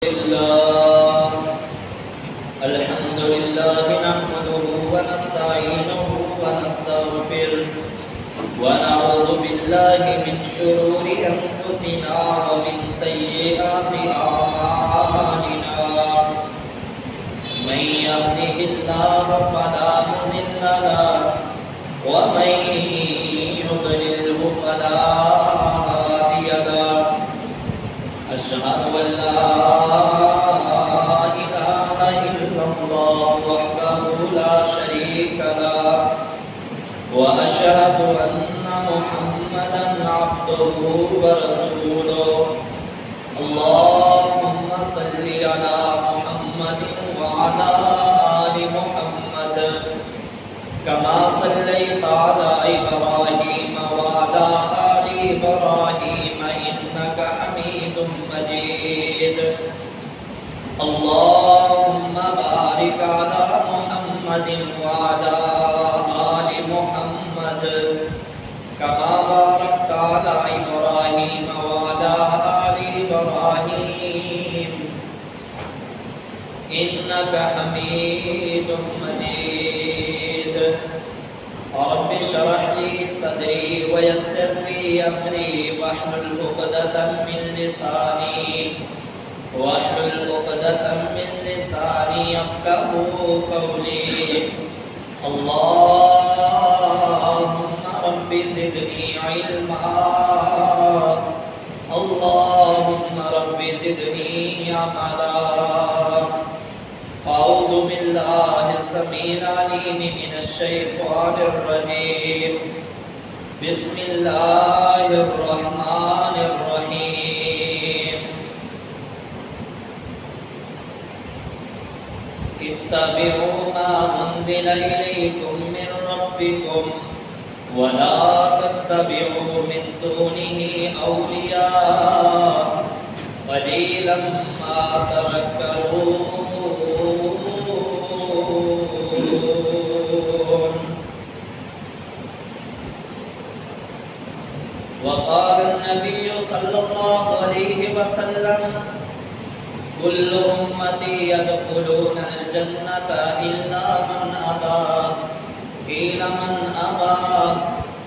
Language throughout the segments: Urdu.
لله الحمد لله نحمده ونستعينه ونستغفره ونعوذ بالله من شرور أنفسنا ومن سيئات أعمالنا من يهده الله فلا مضل له ومن يضلله فلا هادي له أشهد أن لا إله إلا الله وحده لا شريك له وأشهد أن محمدا عبده ورسوله اللهم صل على محمد وعلى آل محمد كما صليت على إبراهيم وعلى آل إبراهيم إنك حميد مجيد اللهم بارك على محمد وعلى آل محمد كما باركت على إبراهيم وعلى آل إبراهيم إنك حميد مجيد رب اشرح لي صدري ويسر لي أمري واحلل عقدة من لساني يفقهوا قولي اللهم رب زدني علما اللهم رب زدني عملا فأعوذ بالله السميع العليم من الشيطان الرجيم بسم الله الرحمن الرحيم اتبعوا ما أنزل إليكم من ربكم ولا تتبعوا من دونه أولياء قليلا ما تذكرون وقال النبي صلى الله عليه وسلم كل أمتي يدخلون الجنة إلا من أبى قيل من أبى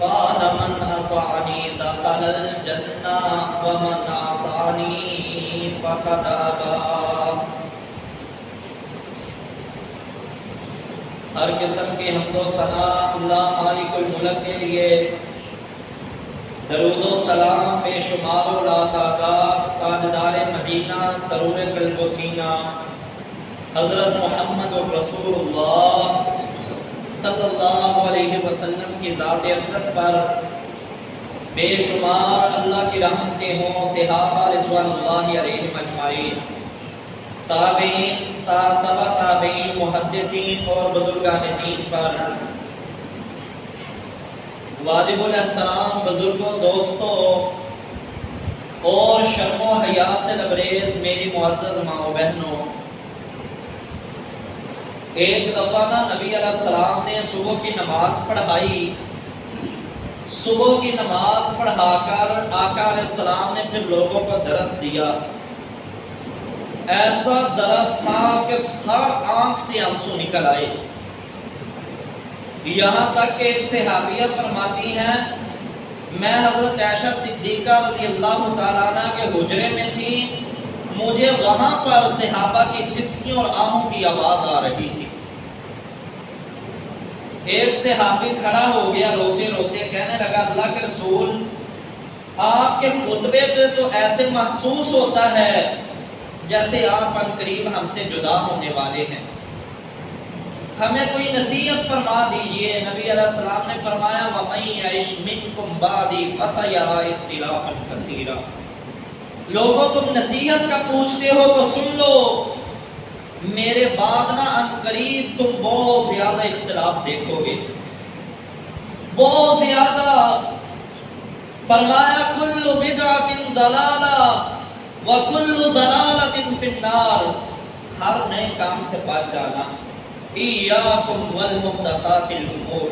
قال من أطعني دخل الجنة ومن عصاني فقد أبى ہر قسم کی حمد و ثنا اللہ مالک الملک کے لیے درود و سلام بے شمار و لا تعداد تاجدار مدینہ سرور قلب و سینہ حضرت محمد رسول اللہ صلی اللہ علیہ وسلم کی ذات اقدس پر بے شمار اللہ کی رحمتیں ہوں صحابہ رضوان اللہ علیہم اجمعین تابعین تبع تابعین محدثین اور بزرگان دین پر واجب الاحترام بزرگوں دوستوں اور شرم و حیا سے لبریز میری معزز ماں و بہنوں، ایک دفعہ نبی علیہ السلام نے صبح کی نماز پڑھائی. صبح کی نماز پڑھا کر آقا علیہ السلام نے پھر لوگوں کو درس دیا. ایسا درس تھا کہ سر آنکھ سے آنسو نکل آئے. یہاں تک کہ ایک صحابیہ فرماتی ہیں میں حضرت عائشہ صدیقہ رضی اللہ تعالیٰ عنہ کے حجرے میں تھی، مجھے وہاں پر صحابہ کی سسکیوں اور آہوں کی آواز آ رہی تھی. ایک صحابی کھڑا ہو گیا روتے روتے، کہنے لگا اللہ کے رسول آپ کے خطبے تو ایسے محسوس ہوتا ہے جیسے آپ ان قریب ہم سے جدا ہونے والے ہیں، ہمیں کوئی نصیحت فرما دیجئے. نبی علیہ السلام نے فرمایا وَمَن يَعِشْ مِنْكُمْ بَعْدِي فَسَيَرَىٰ اخْتِلَافًا كَثِيرًا. لوگوں تم نصیحت کا پوچھتے ہو تو سن لو، میرے بعد نہ ان قریب تم بہت زیادہ اختلاف دیکھو گے، بہت زیادہ. فرمایا كُلُّ بِدْعَةٍ ضَلَالَةٍ وَكُلُّ ضَلَالَةٍ فِي النَّارِ. ہر نئے کام سے بچ جانا. ایاکم والمحدثات الامور.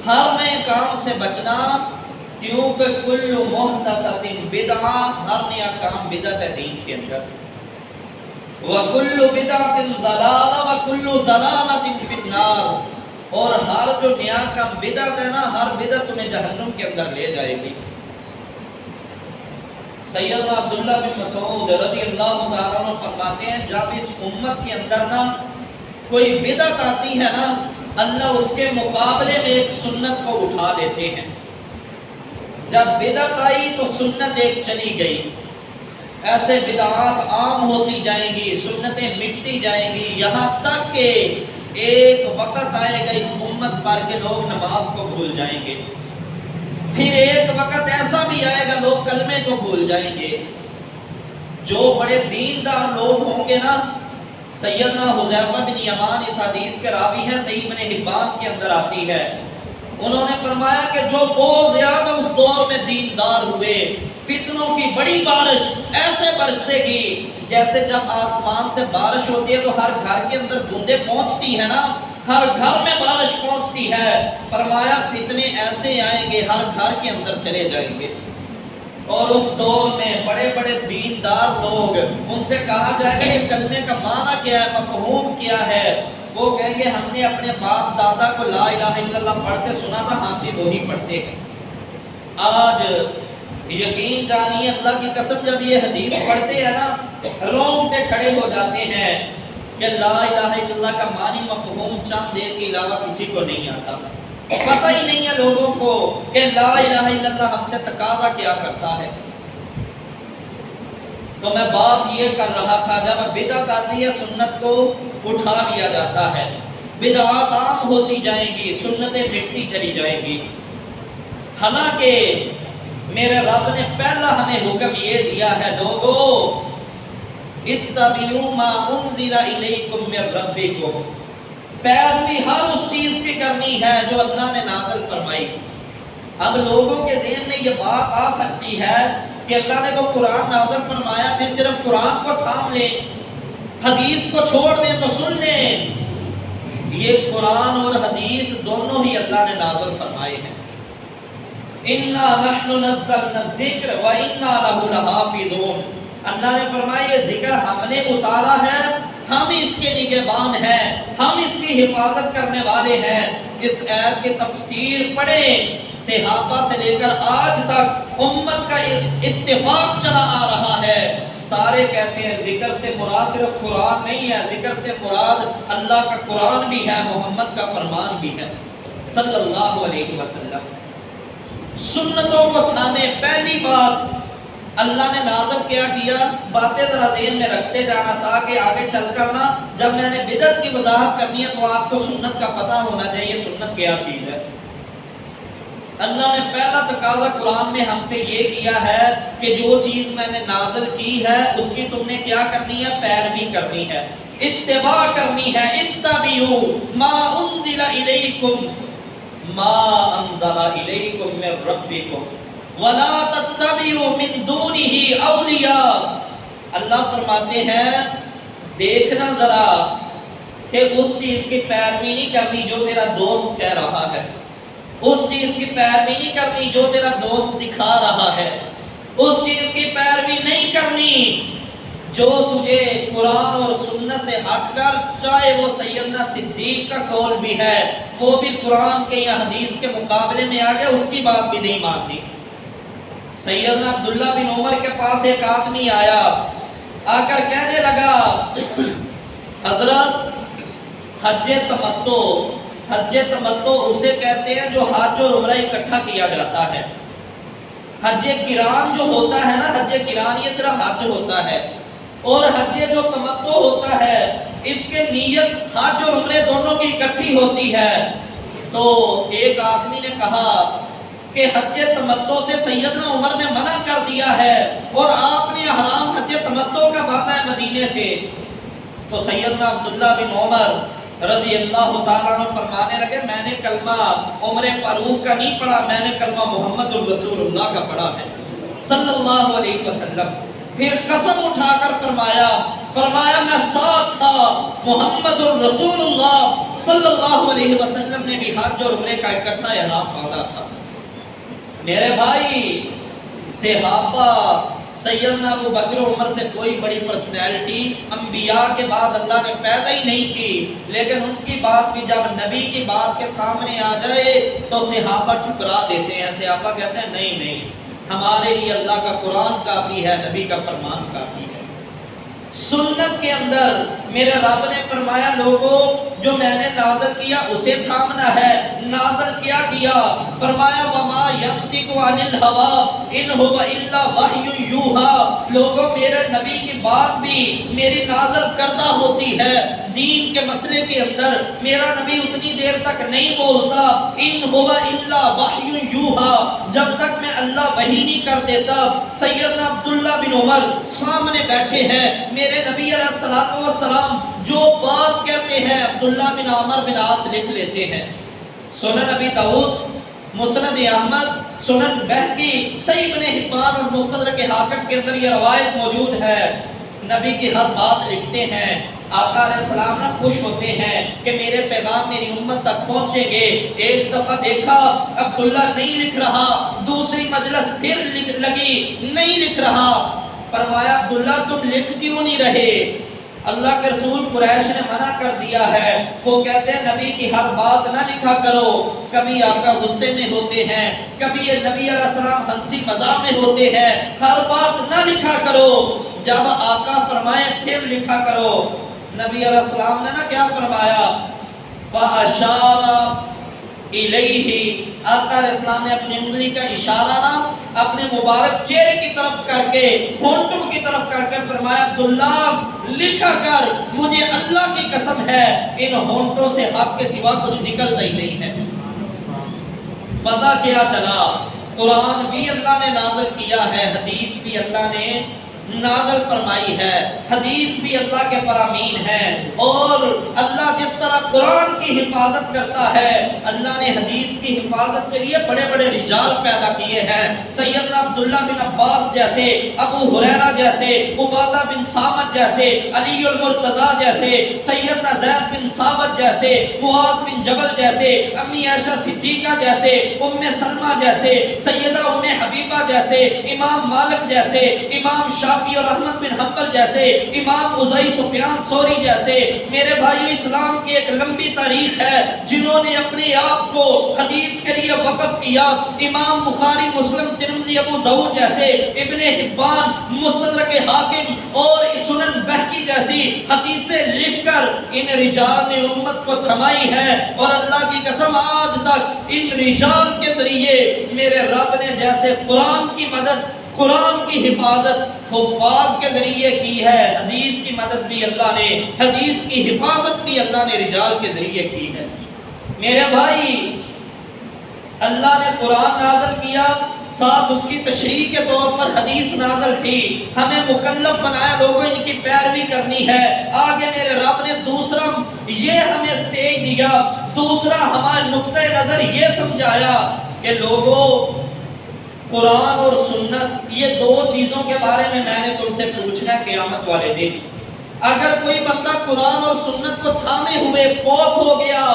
ہر نئے کام سے بچنا کیونکہ کل محدثۃ بدعہ، ہر نیا کام بدعت ہے دین کے اندر. وَكُلُّ بِدْعَةٍ ضَلَالَةٍ وَكُلُّ ضَلَالَةٍ فِي النَّارِ، اور ہر جو نیا کام بدعت ہے نا، ہر بدعت تمہیں جہنم کے اندر لے جائے گی۔ سیدنا عبداللہ بن مسعود رضی اللہ تعالیٰ عنہ فرماتے ہیں جب اس امت کے اندر نا کوئی بدعت آتی ہے نا، اللہ اس کے مقابلے میں ایک سنت کو اٹھا لیتے ہیں۔ جب بدعت آئی تو سنت ایک چلی گئی، ایسے بدعات عام ہوتی جائیں گی، سنتیں مٹتی جائیں گی، یہاں تک کہ ایک وقت آئے گا اس امت پر کہ لوگ نماز کو بھول جائیں گے، پھر ایک وقت ایسا بھی آئے گا لوگ کلمے کو بھول جائیں گے۔ جو بڑے دیندار لوگ ہوں گے نا، سیدنا حذیفہ بن یمان اس حدیث کے راوی ہیں، صحیح ابن حبان کے اندر آتی ہے، انہوں نے فرمایا کہ جو بہت زیادہ اس دور میں دیندار ہوئے، فتنوں کی بڑی بارش ایسے برسے گی جیسے جب آسمان سے بارش ہوتی ہے تو ہر گھر کے اندر بوندیں پہنچتی ہے نا، ہر گھر میں بارش پہنچتی ہے، فرمایا فتنے ایسے آئیں گے ہر گھر کے اندر چلے جائیں گے۔ اور اس دور میں بڑے بڑے دیندار لوگ، ان سے کہا جائے گا یہ کلمے کا معنی کیا ہے، مفہوم کیا ہے، وہ کہیں گے ہم نے اپنے باپ دادا کو لا الہ الا اللہ پڑھتے سنا تھا، ہم بھی وہی پڑھتے ہیں۔ آج یقین جانیے اللہ کی قسم جب یہ حدیث پڑھتے ہیں نا، رونگٹے کھڑے ہو جاتے ہیں کہ لا الہ الا اللہ کا معنی مفہوم چند ایک کے علاوہ کسی کو نہیں آتا، پتہ ہی نہیں ہے لوگوں کو کہ لا الہ الا اللہ ہم سے تقاضا کیا کرتا ہے۔ تو میں بات یہ کر رہا تھا جب بدعت آتی ہے سنت کو اٹھا لیا جاتا ہے، بدعات عام ہوتی جائیں گی، سنتیں مٹتی چلی جائیں گی۔ حالانکہ میرے رب نے پہلا ہمیں حکم یہ دیا ہے، لوگو اتبعوا ما انزل الیکم من ربکم، پیروی ہر اس چیز کی کرنی ہے جو اللہ نے نازل فرمائی۔ اب لوگوں کے ذہن میں یہ بات آ سکتی ہے کہ اللہ نے تو قرآن نازل فرمایا، پھر صرف قرآن کو تھام لیں، حدیث کو چھوڑ دیں تو سن لیں۔ یہ قرآن اور حدیث دونوں ہی اللہ نے نازل فرمائے ہیں۔ اِنَّا نَحْنُ نَزَّلْنَا الذِّكْرَ وَإِنَّا لَهُ لَحَافِظُونَ، اللہ نے فرمایا یہ ذکر ہم نے اتارا ہے، ہم اس کے نگہبان ہیں، ہم اس کی حفاظت کرنے والے ہیں۔ اس آیت کی تفسیر پڑھیں، صحابہ سے لے کر آج تک امت کا اتفاق چلا آ رہا ہے، سارے کہتے ہیں ذکر سے مراد صرف قرآن نہیں ہے، ذکر سے مراد اللہ کا قرآن بھی ہے، محمد کا فرمان بھی ہے صلی اللہ علیہ وسلم۔ سنتوں کو تھامے، پہلی بات اللہ نے نازل کیا باتیں ذرا ذہن میں رکھتے جانا تاکہ آگے چل کر نا جب میں نے بدعت کی وضاحت کرنی ہے تو آپ کو سنت کا پتہ ہونا چاہیے سنت کیا چیز ہے۔ اللہ نے پہلا تقاضا قرآن میں ہم سے یہ کیا ہے کہ جو چیز میں نے نازل کی ہے اس کی تم نے کیا کرنی ہے؟ پیروی کرنی ہے، اتباع کرنی ہے۔ اتبعوا ما انزل الیکم ما انزل الیکم من ربکم وَلَا تَتَّبِعُوا مِن دُونِهِ أَوْلِيَاءَ، اللہ فرماتے ہیں دیکھنا ذرا کہ اس چیز کی پیروی نہیں کرنی جو تیرا دوست کہہ رہا ہے، اس چیز کی پیروی نہیں کرنی جو تیرا دوست دکھا رہا ہے، اس چیز کی پیروی نہیں کرنی جو تجھے قرآن اور سنت سے ہٹ کر، چاہے وہ سیدنا صدیق کا قول بھی ہے، وہ بھی قرآن کے یا حدیث کے مقابلے میں آ گیا، اس کی بات بھی نہیں ماننی۔ سیدنا عبداللہ بن عمر کے پاس ایک آدمی آیا، آ کر کہنے لگا حضرت حج تمتع اسے کہتے ہیں جو حج اور عمرہ اکٹھا کیا جاتا ہے۔ حج قران جو ہوتا ہے نا، حج قران یہ صرف حج ہوتا ہے، اور حج جو تمتع ہوتا ہے اس کے نیت حج اور عمرے دونوں کی اکٹھی ہوتی ہے۔ تو ایک آدمی نے کہا کہ حج تمتع سے سیدنا عمر نے منع کر دیا ہے اور آپ نے حرام حج تمتع کا باندھا ہے مدینے سے۔ تو سیدنا عبداللہ بن عمر رضی اللہ تعالیٰ عنہ فرمانے لگے میں نے کلمہ عمر فاروق کا نہیں پڑھا، میں نے کلمہ محمد الرسول اللہ کا پڑھا ہے صلی اللہ علیہ وسلم۔ پھر قسم اٹھا کر فرمایا میں ساتھ تھا، محمد الرسول اللہ صلی اللہ علیہ وسلم نے بھی حج اور عمرے کا اکٹھا احرام باندھا تھا۔ میرے بھائی، صحابہ سیدنا ابو بکر و عمر سے کوئی بڑی پرسنالٹی انبیاء کے بعد اللہ نے پیدا ہی نہیں کی، لیکن ان کی بات بھی جب نبی کی بات کے سامنے آ جائے تو صحابہ ٹھکرا دیتے ہیں۔ صحابہ کہتے ہیں نہیں نہیں، ہمارے لیے اللہ کا قرآن کافی ہے، نبی کا فرمان کافی ہے۔ سنت کے اندر میرے رب نے فرمایا لوگوں جو میں نے نازل کیا اسے تھامنا ہے۔ نازل کیا کیا؟ فرمایا وما ینطق عن الہوی ان هو الا وحی یوحی، لوگوں میرے نبی کی بات بھی میری نازل کردہ ہوتی ہے۔ دین کے مسئلے کے اندر میرا نبی اتنی دیر تک نہیں بولتا، ان هو الا وحی یوحی، جب تک میں اللہ وحی نہیں کر دیتا۔ سیدنا عبداللہ بن عمر سامنے بیٹھے ہیں، میرے نبی علیہ السلام جو بات کہتے ہیں عبداللہ بن عمر بن عاص لکھ لیتے ہیں۔ سنن ابی داؤد، مسند احمد، سنن بہقی، صحیح ابن حبان اور مستدرک حاکم کے اندر یہ روایت موجود ہے۔ نبی کی ہر بات لکھتے ہیں۔ آقا علیہ السلام نہ خوش ہوتے ہیں کہ میرے پیغام میری امت تک پہنچیں گے۔ ایک دفعہ دیکھا عبداللہ نہیں لکھ رہا، دوسری مجلس پھر لگی نہیں لکھ رہا۔ فرمایا عبداللہ تم لکھ کیوں نہیں رہے؟ اللہ کے رسول قریش نے منع کر دیا ہے، وہ کہتے ہیں نبی کی ہر بات نہ لکھا کرو۔ کبھی آقا غصے میں ہوتے ہیں، کبھی یہ نبی علیہ السلام ہنسی مزاح میں ہوتے ہیں، ہر بات نہ لکھا کرو، جب آقا فرمائیں پھر لکھا کرو۔ نبی علیہ السلام نے نا کیا فرمایا؟ فَأَشَارَ إِلَيْهِ، آقا علیہ السلام نے اپنی انگلی کا اشارہ نا اپنے مبارک چہرے کی طرف کر کے، ہونٹوں کی طرف کر کے فرمایا عبداللہ لکھا کر، مجھے اللہ کی قسم ہے ان ہونٹوں سے حق کے سوا کچھ نکلتا ہی نہیں ہے۔ پتہ کیا چلا؟ قرآن بھی اللہ نے نازل کیا ہے، حدیث بھی اللہ نے نازل فرمائی ہے، حدیث بھی اللہ کے فرامین ہیں، اور اللہ جس طرح قرآن کی حفاظت کرتا ہے اللہ نے حدیث کی حفاظت کے لیے بڑے بڑے رجال پیدا کیے ہیں۔ سیدنا عبداللہ بن عباس جیسے، ابو ہریرہ جیسے، عبادہ بن صامت جیسے، علی المرتضیٰ جیسے، سیدنا زید بن ثابت جیسے، معاذ بن جبل جیسے، امی عائشہ صدیقہ جیسے، ام سلمہ جیسے، سیدہ ام حبیبہ جیسے، امام مالک جیسے، امام شافعی اور احمد بن حنبل جیسے، امام اوزاعی، سفیان ثوری جیسے۔ میرے بھائیو اسلام کی ایک لمبی تاریخ ہے جنہوں نے اپنے آپ کو حدیث کے لیے وقف کیا۔ امام بخاری، مسلم، ترمذی، ابو داؤد جیسے، ابن حبان، مستدرک حاکم اور سنن بہقی جیسی حدیثیں لکھ کر ان رجال نے امت کو تھمائی ہے، اور اللہ کی قسم آج تک ان رجال کے ذریعے میرے رب نے جیسے قرآن کی مدد، قرآن کی حفاظت حفاظ کے ذریعے کی ہے، حدیث کی مدد بھی اللہ نے، حدیث کی حفاظت بھی اللہ نے رجال کے ذریعے کی ہے۔ میرے بھائی اللہ نے قرآن نازل کیا، ساتھ اس کی تشریح کے طور پر حدیث نازل کی، ہمیں مکلف بنایا لوگوں ان کی پیروی کرنی ہے۔ آگے میرے رب نے دوسرا یہ ہمیں سٹیج دیا، دوسرا ہمارا نقطۂ نظر یہ سمجھایا کہ لوگوں قرآن اور سنت یہ دو چیزوں کے بارے میں نے تم سے پوچھنا ہے قیامت والے دن۔ اگر کوئی بندہ قرآن اور سنت کو تھامے ہوئے فوت ہو گیا،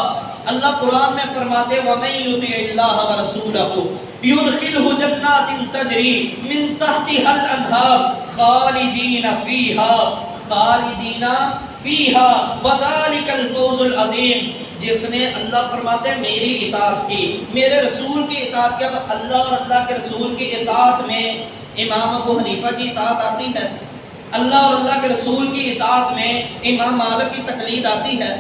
اللہ قرآن میں فرماتے وَمَن يُطِعِ اللَّهَ وَرَسُولَهُ يُدْخِلْهُ جَنَّاتٍ تَجْرِي مِن تَحْتِهَا الْأَنْهَارُ خَالِدِينَ فِيهَا وَذَلِكَ الْفَوْزُ الْعَظِيمُ۔ جس نے اللہ فرماتے ہیں میری اطاعت کی، میرے رسول کی اطاعت کی، اب اللہ اور اللہ کے رسول کی اطاعت میں امام ابو حنیفہ کی اطاعت آتی ہے، اللہ اور اللہ کے رسول کی اطاعت میں امام مالک کی تقلید آتی ہے،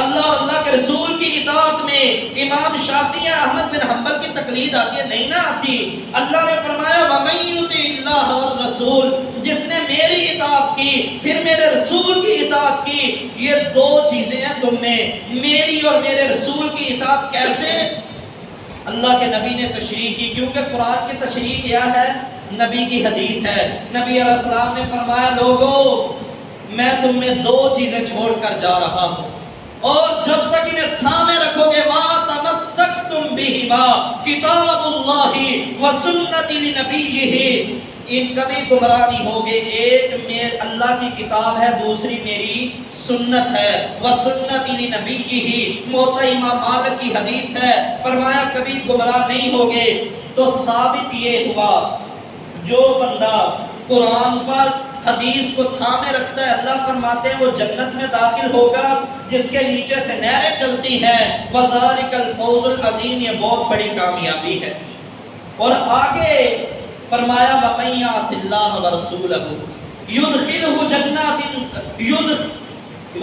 اللہ اور اللہ کے رسول کی اطاعت میں امام شافعی احمد بن حنبل کی تقلید آتی ہے؟ نہیں نہ آتی۔ اللہ نے فرمایا وَمَن يُطِعِ اللَّهَ وَالرَّسُولَ، جس نے میری اطاعت کی پھر میرے رسول کی اطاعت کی، یہ دو چیزیں ہیں تم میں، میری اور میرے رسول کی اطاعت کیسے؟ اللہ کے نبی نے تشریح کی، کیونکہ قرآن کی تشریح کیا ہے؟ نبی کی حدیث ہے۔ نبی علیہ السلام نے فرمایا لوگوں میں تم میں دو چیزیں چھوڑ کر جا رہا ہوں، اور جب تک انہیں تھامے رکھو گے مَا تَمَسَّكْتُمْ بِهِمَا کتاب اللہ وسنت لنبیہ، ان کبھی گمراہ نہیں ہوگے۔ ایک اللہ کی کتاب ہے، دوسری میری سنت ہے، وسنت لنبیہ، موطا امام مالک کی حدیث ہے، فرمایا کبھی گمراہ نہیں ہوگے۔ تو ثابت یہ ہوا جو بندہ قرآن پر حدیث کو تھامے رکھتا ہے، اللہ فرماتے ہیں وہ جنت میں داخل ہوگا جس کے نیچے سے نہریں چلتی ہیں، وَذَلِكَ الْفَوْزُ الْعَظِيمُ، یہ بہت بڑی کامیابی ہے۔ اور آگے فرمایا وَمَن يَعْصِ اللَّهَ وَرَسُولَهُ يُدْخِلْهُ جَنَّاتٍ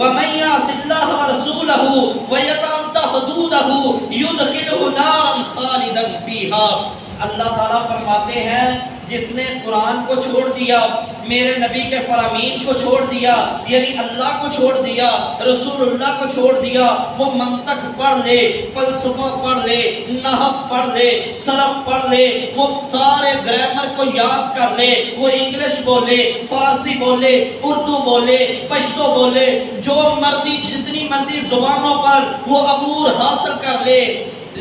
وَمَن يَعْصِ اللَّهَ وَرَسُولَهُ وَيَتَعَدَّ حُدُودَهُ يُدْخِلْهُ نَارًا خَالِدًا فِيهَا۔ اللہ تعالیٰ فرماتے ہیں جس نے قرآن کو چھوڑ دیا، میرے نبی کے فرامین کو چھوڑ دیا، یعنی اللہ کو چھوڑ دیا، رسول اللہ کو چھوڑ دیا، وہ منطق پڑھ لے، فلسفہ پڑھ لے، نحو پڑھ لے، صرف پڑھ لے، وہ سارے گرامر کو یاد کر لے، وہ انگلش بولے، فارسی بولے، اردو بولے، پشتو بولے، جو مرضی جتنی مرضی زبانوں پر وہ عبور حاصل کر لے،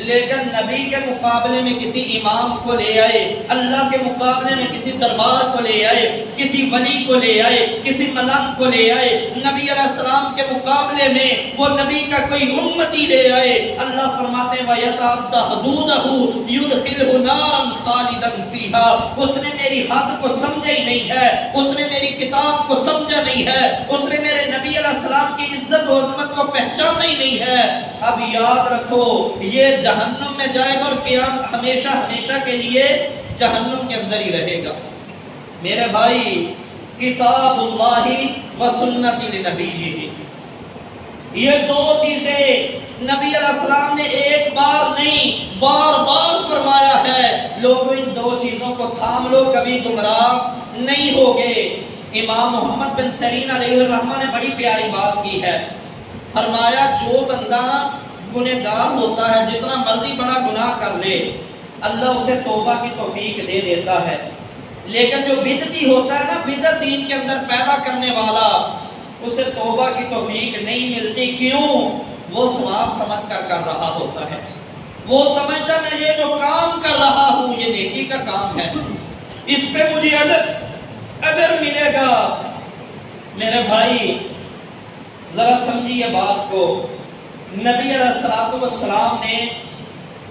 لیکن نبی کے مقابلے میں کسی امام کو لے آئے، اللہ کے مقابلے میں کسی دربار کو لے آئے، کسی ولی کو لے آئے، کسی ملنگ کو لے آئے، نبی علیہ السلام کے مقابلے میں وہ نبی کا کوئی امتی لے آئے، اللہ فرماتے ہیں وَيَتَعَدَّ حُدُودَهُ يُدْخِلْهُ نَارًا خَالِدًا فِيهَا۔ اس نے میری حد کو سمجھا ہی نہیں ہے، اس نے میری کتاب کو سمجھا نہیں ہے، اس نے میرے نبی علیہ السلام کی عزت و عظمت کو پہچانا ہی نہیں ہے۔ اب یاد رکھو یہ جہنم میں جائے گا اور قیامت ہمیشہ ہمیشہ کے لیے جہنم کے اندر ہی رہے گا۔ میرے بھائی، کتاب اللہ و سنت لنبیہ، یہ دو چیزیں نبی علیہ السلام نے ایک بار نہیں بار بار فرمایا ہے، لوگوں ان دو چیزوں کو تھام لو، کبھی گمراہ نہیں ہوگے۔ امام محمد بن سیرین علیہ الرحمہ نے بڑی پیاری بات کی ہے، فرمایا جو بندہ گنہگار ہوتا ہے، جتنا مرضی بڑا گناہ کر لے، اللہ اسے توبہ کی توفیق دے دیتا ہے، لیکن جو بدعتی ہوتا ہے نا، بدعت دین کے اندر پیدا کرنے والا، اسے توبہ کی توفیق نہیں ملتی۔ کیوں؟ وہ ثواب سمجھ کر رہا ہوتا ہے، وہ سمجھتا میں یہ جو کام کر رہا ہوں یہ نیکی کا کام ہے، اس پہ مجھے اجر ملے گا۔ میرے بھائی ذرا سمجھیے بات کو، نبی علیہ السلام نے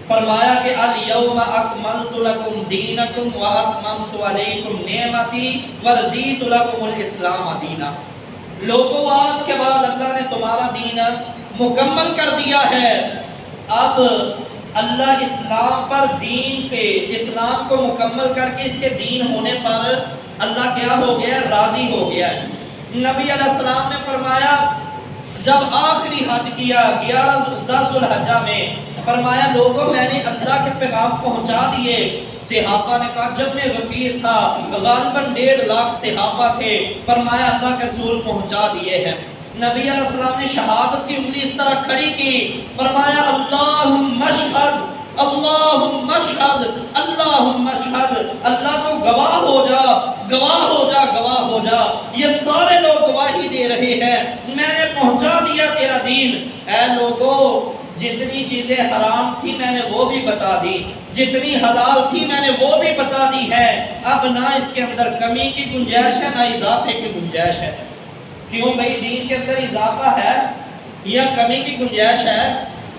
فرمایا کہ الیوم اکملت لکم دینکم واتممت علیکم نعمتی ورضیت لکم الاسلام دینا۔ لوگوں آج کے بعد اللہ نے تمہارا دین مکمل کر دیا ہے، اب اللہ اسلام پر دین کے اسلام کو مکمل کر کے اس کے دین ہونے پر اللہ کیا ہو گیا؟ راضی ہو گیا ہے۔ نبی علیہ السلام نے فرمایا جب آخری حج کیا 10 ذو الحجہ میں، فرمایا لوگوں میں نے اللہ کے پیغام پہنچا دیے۔ صحابہ نے کہا جب میں غفیر تھا غالباً 1.5 لاکھ صحابہ تھے، فرمایا اللہ کے رسول پہنچا دیے ہیں۔ نبی علیہ السلام نے شہادت کی انگلی اس طرح کھڑی کی، فرمایا اللہم اشہد اللہم اشہد اللہم اشہد، اللہ تو گواہ ہو جا گواہ ہو جا گواہ ہو جا، یہ سارے لوگ گواہی دے رہے ہیں میں نے پہنچا دیا تیرا دین۔ اے لوگوں، جتنی چیزیں حرام تھی میں نے وہ بھی بتا دی، جتنی حلال تھی میں نے وہ بھی بتا دی ہے، اب نہ اس کے اندر کمی کی گنجائش ہے نہ اضافے کی گنجائش ہے۔ کیوں بھائی؟ دین کے اندر اضافہ ہے یا کمی کی گنجائش ہے؟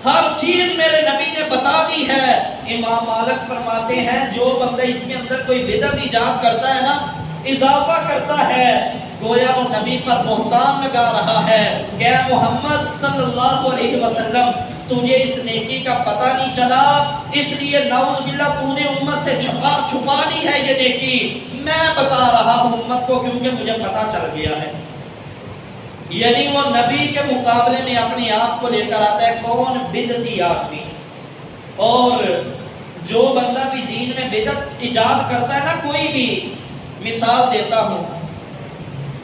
ہر چیز میرے نبی نے بتا دی ہے۔ امام مالک فرماتے ہیں جو بندہ اس کے اندر کوئی بدعت ایجاد کرتا ہے نا، اضافہ کرتا ہے، گویا وہ نبی پر بہتان لگا رہا ہے کہ اے محمد صلی اللہ علیہ وسلم تجھے اس نیکی کا پتہ نہیں چلا، اس لیے نعوذ باللہ تو نے امت سے چھپا لی ہے یہ نیکی، میں بتا رہا ہوں امت کو کیونکہ مجھے پتہ چل گیا ہے۔ یعنی وہ نبی کے مقابلے میں اپنے آپ کو لے کر آتا ہے کون؟ بدعتی آدمی۔ اور جو بندہ بھی دین میں بدعت ایجاد کرتا ہے نا، کوئی بھی، مثال دیتا ہوں،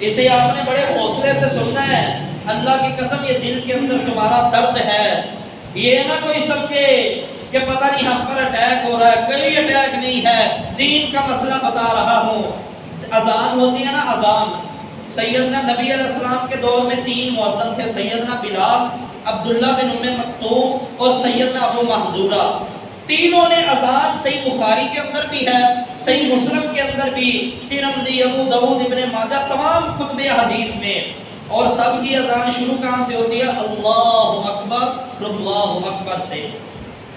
اسے آپ نے بڑے حوصلے سے سننا ہے، اللہ کی قسم یہ دل کے اندر تمہارا درد ہے، یہ نہ کوئی سمجھے کہ پتہ نہیں ہم پر اٹیک ہو رہا ہے، کوئی اٹیک نہیں ہے، دین کا مسئلہ بتا رہا ہوں۔ اذان ہوتی ہے نا، اذان، سیدنا نبی علیہ السلام کے دور میں 3 مؤذن تھے، سیدنا بلال، عبداللہ بن ام مکتوم اور سیدنا ابو محذورہ۔ تینوں نے اذان صحیح بخاری کے اندر بھی ہے، صحیح مسلم کے اندر بھی، ترمذی، ابو داؤد، ابن ماجہ، تمام کتب حدیث میں، اور سب کی اذان شروع کہاں سے ہوتی ہے؟ اللہ اکبر سے،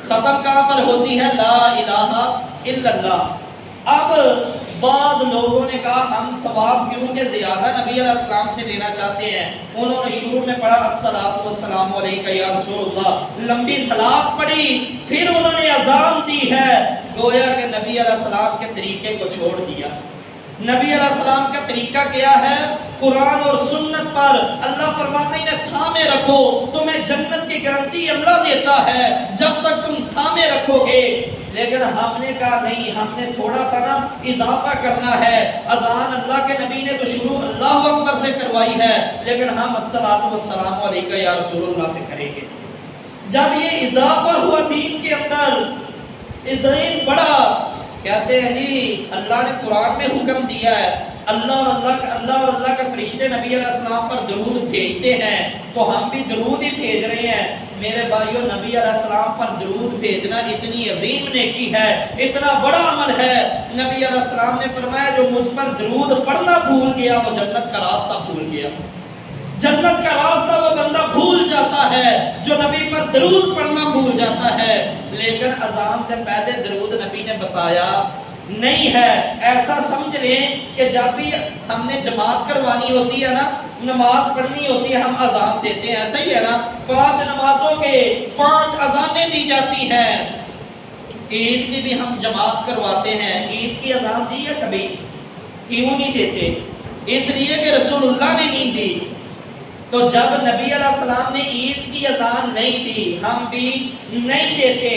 ختم کہاں پر ہوتی ہے؟ لا الہ الا اللہ۔ اب بعض لوگوں نے کہا ہم ثواب کیوں کہ زیادہ نبی علیہ السلام سے لینا چاہتے ہیں، انہوں نے شروع میں پڑھا الصلاۃ والسلام علیک یا رسول اللہ، لمبی صلات پڑھی، پھر انہوں نے اذان دی ہے، گویا کہ نبی علیہ السلام کے طریقے کو چھوڑ دیا۔ نبی علیہ السلام کا طریقہ کیا ہے؟ قرآن اور سنت پر اللہ فرماتے ہیں تھامے رکھو، تمہیں جنت کی گارنٹی اللہ دیتا ہے جب تک تم تھامے رکھو گے۔ لیکن ہم نے کہا نہیں، ہم نے تھوڑا سا نا اضافہ کرنا ہے، اذان اللہ کے نبی نے تو شروع اللہ اکبر سے کروائی ہے، لیکن ہم الصلاۃ والسلام علیک یا رسول اللہ سے کریں گے۔ جب یہ اضافہ ہوا دین کے اندر، دین بڑا، کہتے ہیں جی اللہ نے قرآن میں حکم دیا ہے، اللہ اور اللہ کے فرشتے نبی علیہ السلام پر درود بھیجتے ہیں، تو ہم بھی درود ہی بھیج رہے ہیں۔ میرے بھائیوں، نبی علیہ السلام پر درود بھیجنا اتنی عظیم نیکی ہے، اتنا بڑا عمل ہے۔ نبی علیہ السلام نے فرمایا جو مجھ پر درود پڑھنا بھول گیا وہ جنت کا راستہ بھول گیا۔ جنت کا راستہ وہ بندہ بھول جاتا ہے جو نبی پر درود پڑھنا بھول جاتا ہے۔ لیکن اذان سے پہلے درود نبی نے بتایا نہیں ہے۔ ایسا سمجھ لیں کہ جب بھی ہم نے جماعت کروانی ہوتی ہے نا، نماز پڑھنی ہوتی ہے، ہم اذان دیتے ہیں، ایسا ہی ہے نا، 5 نمازوں کے 5 اذانیں دی جاتی ہیں۔ عید کی بھی ہم جماعت کرواتے ہیں، عید کی اذان دی ہے کبھی؟ کیوں نہیں دیتے؟ اس لیے کہ رسول اللہ نے نہیں دی۔ تو جب نبی علیہ السلام نے عید کی اذان نہیں دی، ہم بھی نہیں دیتے۔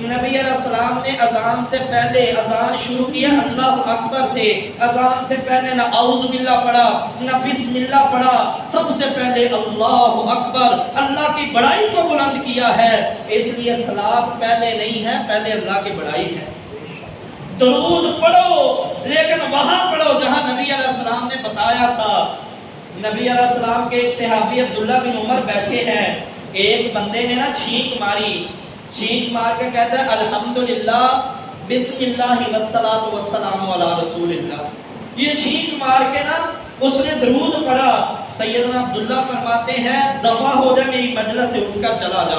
نبی علیہ السلام نے اذان سے پہلے اذان شروع کیا اللہ اکبر سے، اذان سے پہلے نہ اعوذ باللہ پڑھا نہ بسم اللہ پڑھا، سب سے پہلے اللہ اکبر، اللہ کی بڑائی کو بلند کیا ہے۔ اس لیے صلاۃ پہلے نہیں ہے، پہلے اللہ کی بڑائی ہے۔ درود پڑھو لیکن وہاں پڑھو جہاں نبی علیہ السلام نے بتایا تھا۔ نبی علیہ السلام کے ایک صحابی عبداللہ بن عمر بیٹھے ہیں، ایک بندے نے نا چھینک ماری، چھینک مار کے کہتا ہے الحمدللہ بسم اللہ والصلاۃ والسلام علی رسول اللہ۔ یہ چھینک مار کے نا اس نے درود پڑھا۔ سیدنا عبداللہ فرماتے ہیں دفع ہو جا میری مجلس سے، اٹھ کر چلا جا۔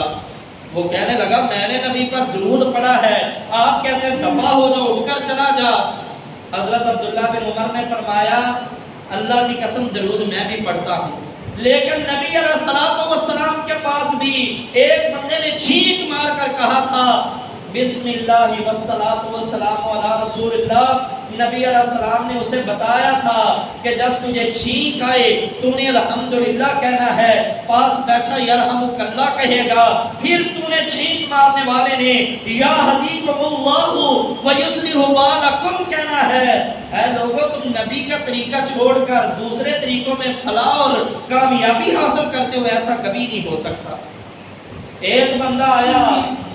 وہ کہنے لگا میں نے نبی پر درود پڑھا ہے، آپ کہتے ہیں دفع ہو جا، اٹھ کر چلا جا۔ حضرت عبداللہ بن عمر نے فرمایا اللہ کی قسم درود میں بھی پڑھتا ہوں، لیکن نبی علیہ السلام کے پاس بھی ایک بندے نے چھینک مار کر کہا تھا بسم اللہ والصلاۃ والسلام علی رسول اللہ۔ نبی علیہ السلام نے اسے بتایا تھا کہ جب تجھے چھینک آئے تو نے الحمدللہ کہنا ہے، پاس بیٹھا یرحمک اللہ کہے گا، پھر تو نے چھینک مارنے والے نے یا حدیکم اللہ ویصلح بالکم کہنا ہے۔ اے لوگوں، تم نبی کا طریقہ چھوڑ کر دوسرے طریقوں میں فلاح اور کامیابی حاصل کرتے ہوئے ایسا کبھی نہیں ہو سکتا۔ ایک بندہ آیا،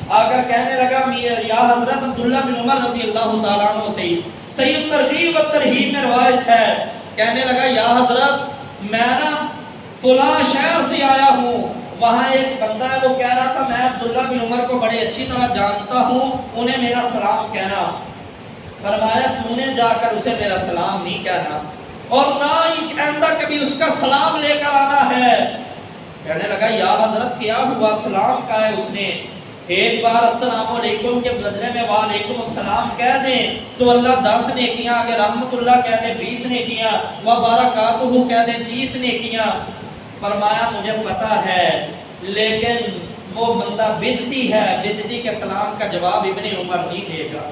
آ کر کہنے لگا یا حضرت عبداللہ بن عمر رضی اللہ تعالیٰ عنہ سے، صحیح ترغیب و ترہیب میں روایت ہے، کہنے لگا یا حضرت میں نا فلاں شہر سے آیا ہوں، وہاں ایک بندہ ہے وہ کہہ رہا تھا میں عبداللہ بن عمر کو بڑے اچھی طرح جانتا ہوں، انہیں میرا سلام کہنا۔ فرمایا تو نے جا کر اسے میرا سلام نہیں کہنا اور نہ ہی آئندہ کبھی اس کا سلام لے کر آنا ہے۔ کہنے لگا یا حضرت کیا ہوا؟ سلام کہا ہے اس نے، ایک بار السلام علیکم کے بدلے میں وعلیکم السلام کہہ دیں تو اللہ 10 نیکیاں، اگر رحمت اللہ کہہ دیں 20 نیکیاں، وبرکاتہ کہہ دیں 30 نیکیاں۔ فرمایا مجھے پتا ہے لیکن وہ بندہ بدعتی ہے، بدعتی کے سلام کا جواب ابن عمر نہیں دے گا۔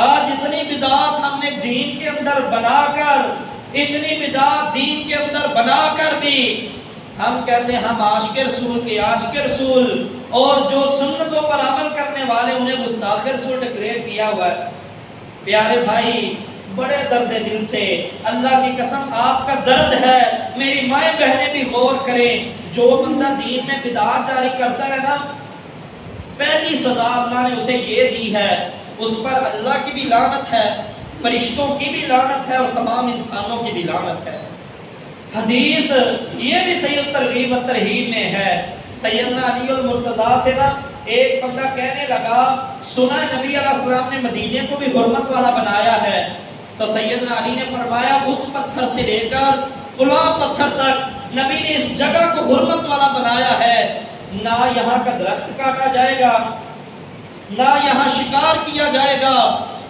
آج اتنی بدعات ہم نے دین کے اندر بنا کر، اتنی بدعات دین کے اندر بنا کر بھی ہم کہتے ہیں ہم عاشق رسول کے عاشق رسول، اور جو سنتوں پر عمل کرنے والے انہیں گستاخ رسول ڈکلیئر کیا ہوا ہے۔ پیارے بھائی، بڑے درد دل سے اللہ کی قسم آپ کا درد ہے، میری مائیں بہنیں بھی غور کریں، جو بندہ دین میں بدعات جاری کرتا ہے نا، پہلی سزا اللہ نے اسے یہ دی ہے، اس پر اللہ کی بھی لعنت ہے، فرشتوں کی بھی لعنت ہے اور تمام انسانوں کی بھی لعنت ہے۔ حدیث یہ بھی صحیح ترغیب و ترہیب میں ہے۔ سیدنا علی المرتضیٰ سے نا ایک بندہ کہنے لگا سنا نبی علیہ السلام نے مدینے کو بھی حرمت والا بنایا ہے، تو سیدنا علی نے فرمایا اس پتھر سے لے کر فلاں پتھر تک نبی نے اس جگہ کو حرمت والا بنایا ہے، نہ یہاں کا درخت کاٹا جائے گا، نہ یہاں شکار کیا جائے گا،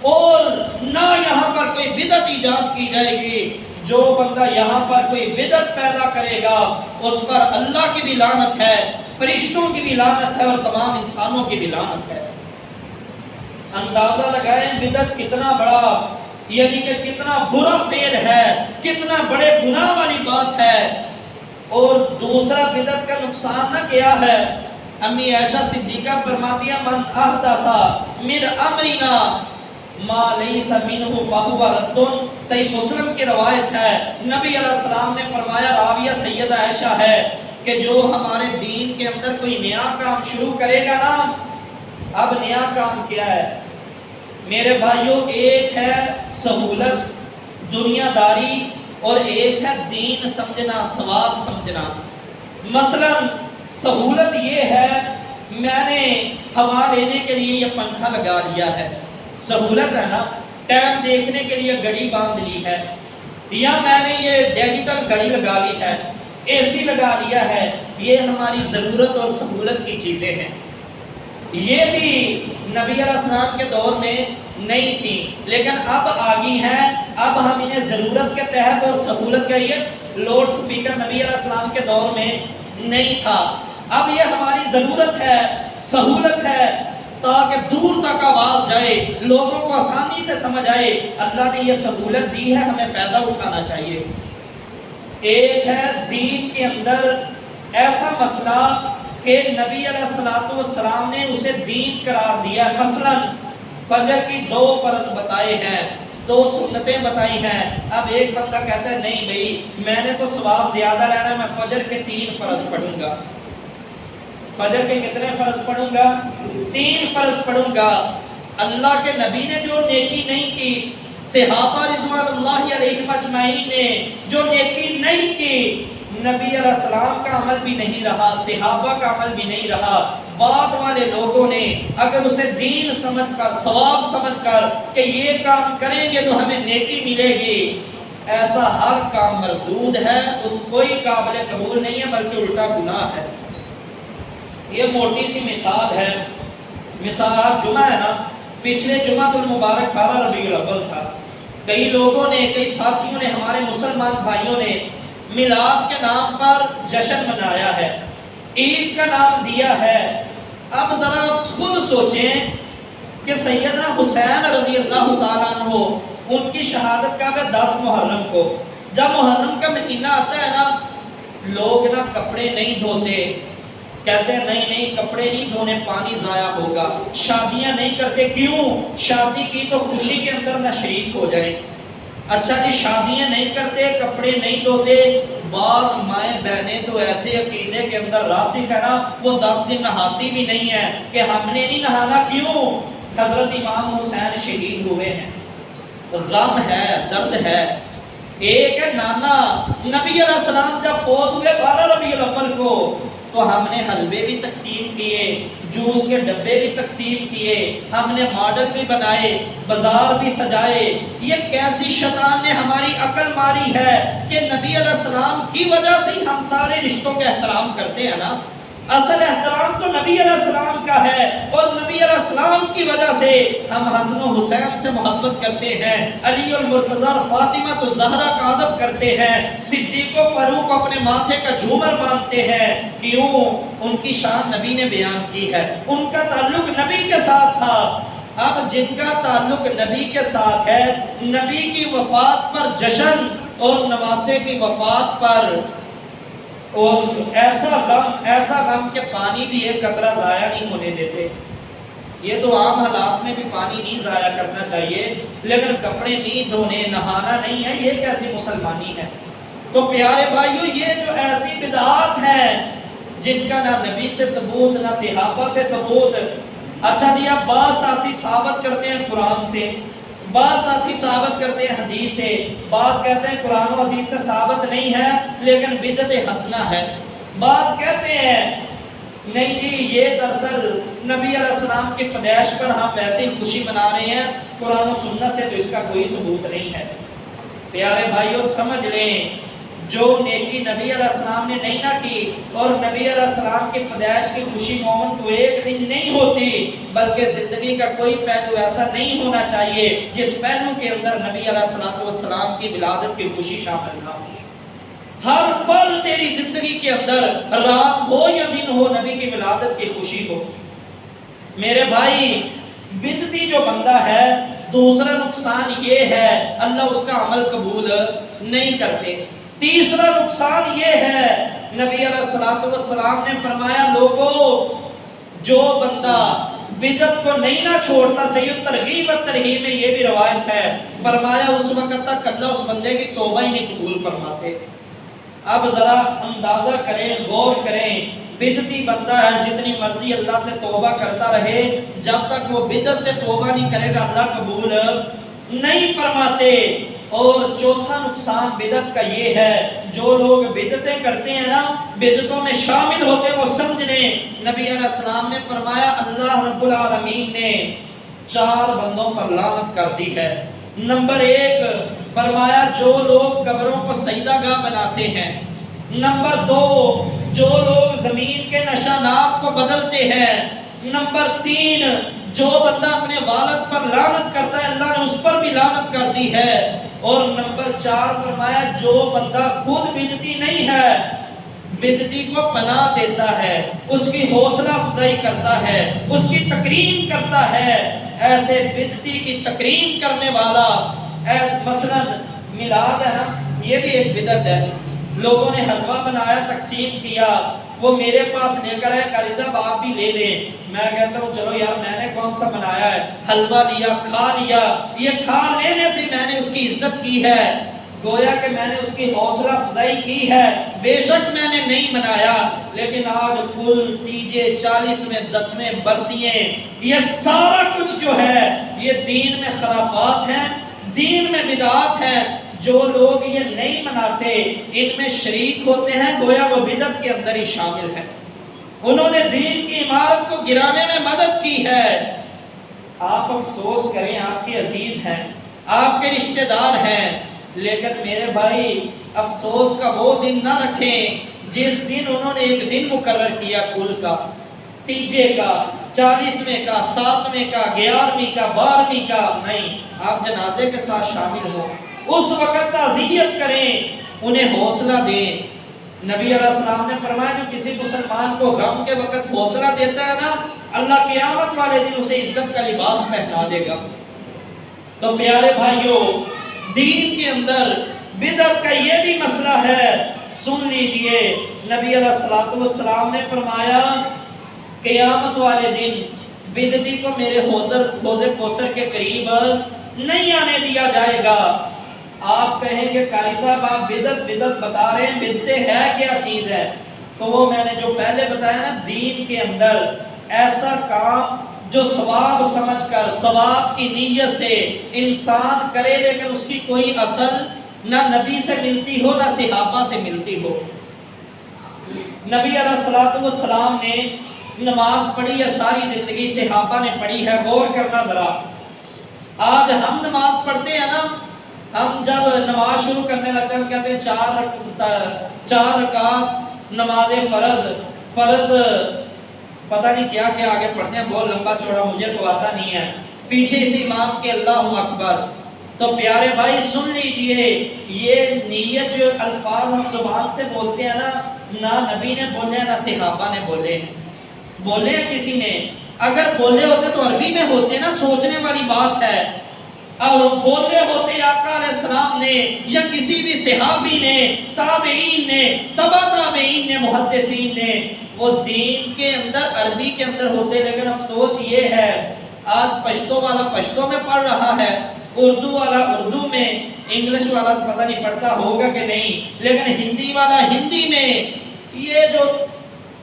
اور نہ یہاں پر کوئی بدعت ایجاد کی جائے گی۔ جو بندہ یہاں پر کوئی بدعت پیدا کرے گا اس پر اللہ کی بھی لعنت ہے، فرشتوں کی بھی لعنت ہے اور تمام انسانوں کی بھی لعنت ہے۔ اندازہ لگائیں بدعت کتنا بڑا، یعنی کہ کتنا برا فعل ہے، کتنا بڑے گناہ والی بات ہے۔ اور دوسرا بدعت کا نقصان نہ کیا ہے، امی عائشہ صدیقہ فرماتی ہیں من احدث من امرنا ما لیس منہ فہو رد۔ صحیح مسلم کی روایت ہے، نبی علیہ السلام نے فرمایا، راویہ سیدہ عائشہ ہے، کہ جو ہمارے دین کے اندر کوئی نیا کام شروع کرے گا نا، اب نیا کام کیا ہے میرے بھائیوں؟ ایک ہے سہولت دنیا داری اور ایک ہے دین سمجھنا، ثواب سمجھنا۔ مثلا سہولت یہ ہے میں نے ہوا لینے کے لیے یہ پنکھا لگا لیا ہے، سہولت ہے نا، ٹائم دیکھنے کے لیے گھڑی باندھ لی ہے، یا میں نے یہ ڈیجیٹل گھڑی لگا لی ہے، اے سی لگا لیا ہے، یہ ہماری ضرورت اور سہولت کی چیزیں ہیں۔ یہ بھی نبی علیہ السلام کے دور میں نہیں تھی، لیکن اب آگئی ہیں، اب ہم انہیں ضرورت کے تحت اور سہولت کے لیے، لوڈ سپیکر نبی علیہ السلام کے دور میں نہیں تھا، اب یہ ہماری ضرورت ہے، سہولت ہے، تاکہ دور تک آواز جائے، لوگوں کو آسانی سے سمجھ آئے۔ اللہ نے یہ سہولت دی ہے، ہمیں فائدہ اٹھانا چاہیے۔ ایک ہے دین کے اندر ایسا مسئلہ کہ نبی علیہ السلام نے اسے دین قرار دیا، مثلا فجر کی 2 فرض بتائے ہیں، 2 سنتیں بتائی ہیں۔ اب ایک بندہ کہتا ہے نہیں بھئی میں نے تو ثواب زیادہ لینا ہے، میں فجر کے 3 فرض پڑھوں گا۔ فجر کے کتنے فرض پڑھوں گا؟ 3 فرض پڑھوں گا۔ اللہ کے نبی نے جو نیکی نہیں کی، صحابہ رضوان اللہ علیہم اجمعین نے جو نیکی نہیں کی، نبی علیہ السلام کا عمل بھی نہیں رہا، صحابہ کا عمل بھی نہیں رہا، بعد والے لوگوں نے اگر اسے دین سمجھ کر، ثواب سمجھ کر کہ یہ کام کریں گے تو ہمیں نیکی ملے گی، ایسا ہر کام مردود ہے، اس کوئی قابل قبول نہیں ہے بلکہ الٹا گناہ ہے۔ یہ موٹی سی مثال ہے، مثال جمعہ ہے نا، پچھلے جمعہ المبارک 12 ربیع الاول تھا، کئی لوگوں نے، کئی ساتھیوں نے، ہمارے مسلمان بھائیوں نے میلاد کے نام پر جشن منایا ہے، عید کا نام دیا ہے۔ اب ذرا خود سوچیں کہ سیدنا حسین رضی اللہ تعالیٰ عنہ ان کی شہادت کا ہے 10 محرم کو، جب محرم کا مہینہ آتا ہے نا، لوگ نا کپڑے نہیں دھوتے، کہتے ہیں نہیں نہیں کپڑے نہیں دھونے، پانی ضائع ہوگا، شادیاں نہیں کرتے، کیوں؟ شادی کی تو خوشی کے اندر نہ شریک ہو جائیں۔ اچھا جی شادیاں نہیں کرتے، کپڑے نہیں دھوتے، بعض مائیں بہنیں تو ایسے عقیدے کے اندر راسخ ہے نا، وہ 10 دن نہاتی بھی نہیں ہے کہ ہم نے نہیں نہانا، کیوں؟ حضرت امام حسین شہید ہوئے ہیں، غم ہے، درد ہے۔ ایک ہے نانا، نبی علیہ السلام جب فوت ہوئے 12 ربیع الاول کو، تو ہم نے حلوے بھی تقسیم کیے، جوس کے ڈبے بھی تقسیم کیے، ہم نے ماڈل بھی بنائے، بازار بھی سجائے۔ یہ کیسی شیطان نے ہماری عقل ماری ہے کہ نبی علیہ السلام کی وجہ سے ہی ہم سارے رشتوں کا احترام کرتے ہیں نا، اصل احترام تو نبی علیہ السلام کا ہے، اور نبی علیہ السلام کی وجہ سے ہم حسن و حسین سے محبت کرتے ہیں، علی المرتضی فاطمہ تو زہرا کا ادب کرتے ہیں، صدیق و فاروق اپنے ماتھے کا جھومر باندھتے ہیں، کیوں؟ ان کی شان نبی نے بیان کی ہے، ان کا تعلق نبی کے ساتھ تھا۔ اب جن کا تعلق نبی کے ساتھ ہے، نبی کی وفات پر جشن اور نواسے کی وفات پر اور ایسا غم کہ پانی بھی ایک قطرہ ضائع نہیں ہونے دیتے۔ یہ تو عام حالات میں بھی پانی نہیں ضائع کرنا چاہیے، لیکن کپڑے نہیں دھونے، نہانا نہیں ہے، یہ کیسی مسلمانی ہے؟ تو پیارے بھائیو، یہ جو ایسی بدعات ہیں جن کا نہ نبی سے ثبوت نہ صحابہ سے ثبوت۔ اچھا جی اب بعض ساتھی ثابت کرتے ہیں قرآن سے، بعض ساتھی ثابت کرتے ہیں حدیث سے، بعض کہتے ہیں قرآن و حدیث سے ثابت نہیں ہے لیکن بدعت حسنہ ہے، بعض کہتے ہیں نہیں جی یہ دراصل نبی علیہ السلام کی پیدائش پر ہم ویسے ہی خوشی منا رہے ہیں، قرآن و سنت سے تو اس کا کوئی ثبوت نہیں ہے۔ پیارے بھائیو سمجھ لیں، جو نیکی نبی علیہ السلام نے نہیں نہ کی، اور نبی علیہ السلام کی پیدائش کی خوشی مومن تو ایک دن نہیں ہوتی، بلکہ زندگی کا کوئی پہلو ایسا نہیں ہونا چاہیے جس پہلو کے اندر نبی علیہ السلام کی ولادت کی خوشی شامل نہ ہو۔ ہر پل تیری زندگی کے اندر، رات ہو یا دن ہو، نبی کی ولادت کی خوشی ہو۔ میرے بھائی، بدعتی جو بندہ ہے، دوسرا نقصان یہ ہے اللہ اس کا عمل قبول نہیں کرتے۔ تیسرا نقصان یہ ہے، نبی علیہ السلام نے فرمایا لوگوں، جو بندہ بدعت کو نہیں نہ چھوڑتا، سید ترغیب و ترہیب میں یہ بھی روایت ہے، فرمایا اس وقت تک اللہ اس بندے کی توبہ ہی نہیں قبول فرماتے۔ اب ذرا اندازہ کریں، غور کریں، بدعتی بندہ ہے جتنی مرضی اللہ سے توبہ کرتا رہے، جب تک وہ بدعت سے توبہ نہیں کرے گا اللہ قبول نہیں فرماتے۔ اور چوتھا نقصان بدعت کا یہ ہے، جو لوگ بدعتیں کرتے ہیں نا، بدعتوں میں شامل ہوتے ہیں، وہ سمجھ لیں نبی علیہ السلام نے فرمایا اللہ رب العالمین نے 4 بندوں پر لعنت کر دی ہے۔ نمبر 1 فرمایا جو لوگ قبروں کو سجدہ گاہ بناتے ہیں۔ نمبر 2 جو لوگ زمین کے نشانات کو بدلتے ہیں۔ نمبر 3 جو بندہ اپنے والد پر لعنت کرتا ہے اللہ نے اس پر بھی لعنت کر دی ہے۔ اور نمبر 4 فرمایا جو بندہ خود بدعتی نہیں ہے، بدعتی کو پناہ دیتا ہے، اس کی حوصلہ افزائی کرتا ہے، اس کی تکریم کرتا ہے، ایسے بدعتی کی تکریم کرنے والا، مثلا میلاد ہے نا، یہ بھی ایک بدعت ہے۔ لوگوں نے حلوہ بنایا، تقسیم کیا، وہ میرے پاس لے کر آئے، قاری صاحب آپ بھی لے لیں۔ میں کہتا ہوں چلو یار میں نے کون سا بنایا ہے، حلوہ لیا، کھا لیا، یہ کھا لینے سے میں نے اس کی عزت کی ہے، گویا کہ میں نے اس کی حوصلہ افزائی کی ہے، بے شک میں نے نہیں بنایا، لیکن آج کل تیجے 40ویں 10ویں برسییں، یہ سارا کچھ جو ہے یہ دین میں خرافات ہیں، دین میں بدعات ہیں۔ جو لوگ یہ نہیں مناتے ان میں شریک ہوتے ہیں، گویا وہ بدعت کے اندر ہی شامل ہیں، انہوں نے دین کی عمارت کو گرانے میں مدد کی ہے۔ آپ افسوس کریں، آپ کے عزیز ہیں، آپ کے رشتہ دار ہیں، لیکن میرے بھائی افسوس کا وہ دن نہ رکھیں جس دن انہوں نے ایک دن مقرر کیا کل کا، تیجے کا، 40ویں کا، 7ویں کا، 11ویں کا، 12ویں کا، نہیں، آپ جنازے کے ساتھ شامل ہوں، اس وقت تعزیت کریں، انہیں حوصلہ دیں۔ نبی علیہ السلام نے فرمایا جو کسی مسلمان کو غم کے وقت حوصلہ دیتا ہے نا، اللہ قیامت والے دن اسے عزت کا لباس پہنا دے گا۔ تو پیارے بھائیوں، دین کے اندر بدعت کا یہ بھی مسئلہ ہے، سن لیجئے، نبی علیہ السلام نے فرمایا قیامت والے دن بدعتی کو میرے حوض کوثر کے قریب نہیں آنے دیا جائے گا۔ آپ کہیں گے قاری صاحب آپ بدعت بتا رہے ہیں، بدعتیں ہے کیا چیز ہے؟ تو وہ میں نے جو پہلے بتایا نا، دین کے اندر ایسا کام جو ثواب سمجھ کر، ثواب کی نیت سے انسان کرے، لیکن اس کی کوئی اصل نہ نبی سے ملتی ہو نہ صحابہ سے ملتی ہو۔ نبی علیہ السلام نے نماز پڑھی ہے ساری زندگی، صحابہ نے پڑھی ہے، غور کرنا ذرا۔ آج ہم نماز پڑھتے ہیں نا، ہم جب نماز شروع کرنے لگتے ہیں ہم کہتے ہیں 4 رکعت نماز فرض پتہ نہیں کیا کیا آگے پڑھتے ہیں، بہت لمبا چوڑا، مجھے تو آتا نہیں ہے، پیچھے اس امام کے اللہ اکبر۔ تو پیارے بھائی سن لیجئے، یہ نیت جو الفاظ ہم زبان سے بولتے ہیں نا، نہ نبی نے بولے ہیں نہ صحابہ نے بولے ہیں، بولے ہیں کسی نے، اگر بولے ہوتے تو عربی میں ہوتے نا، سوچنے والی بات ہے، اور بولے ہوتے آقا علیہ السلام نے یا کسی بھی صحابی نے، تابعین نے، تبع تابعین نے، محدثین نے، وہ دین کے اندر عربی کے اندر ہوتے، لیکن افسوس یہ ہے آج پشتو والا پشتو میں پڑھ رہا ہے، اردو والا اردو میں، انگلش والا پتہ نہیں پڑھتا ہوگا کہ نہیں، لیکن ہندی والا ہندی میں، یہ جو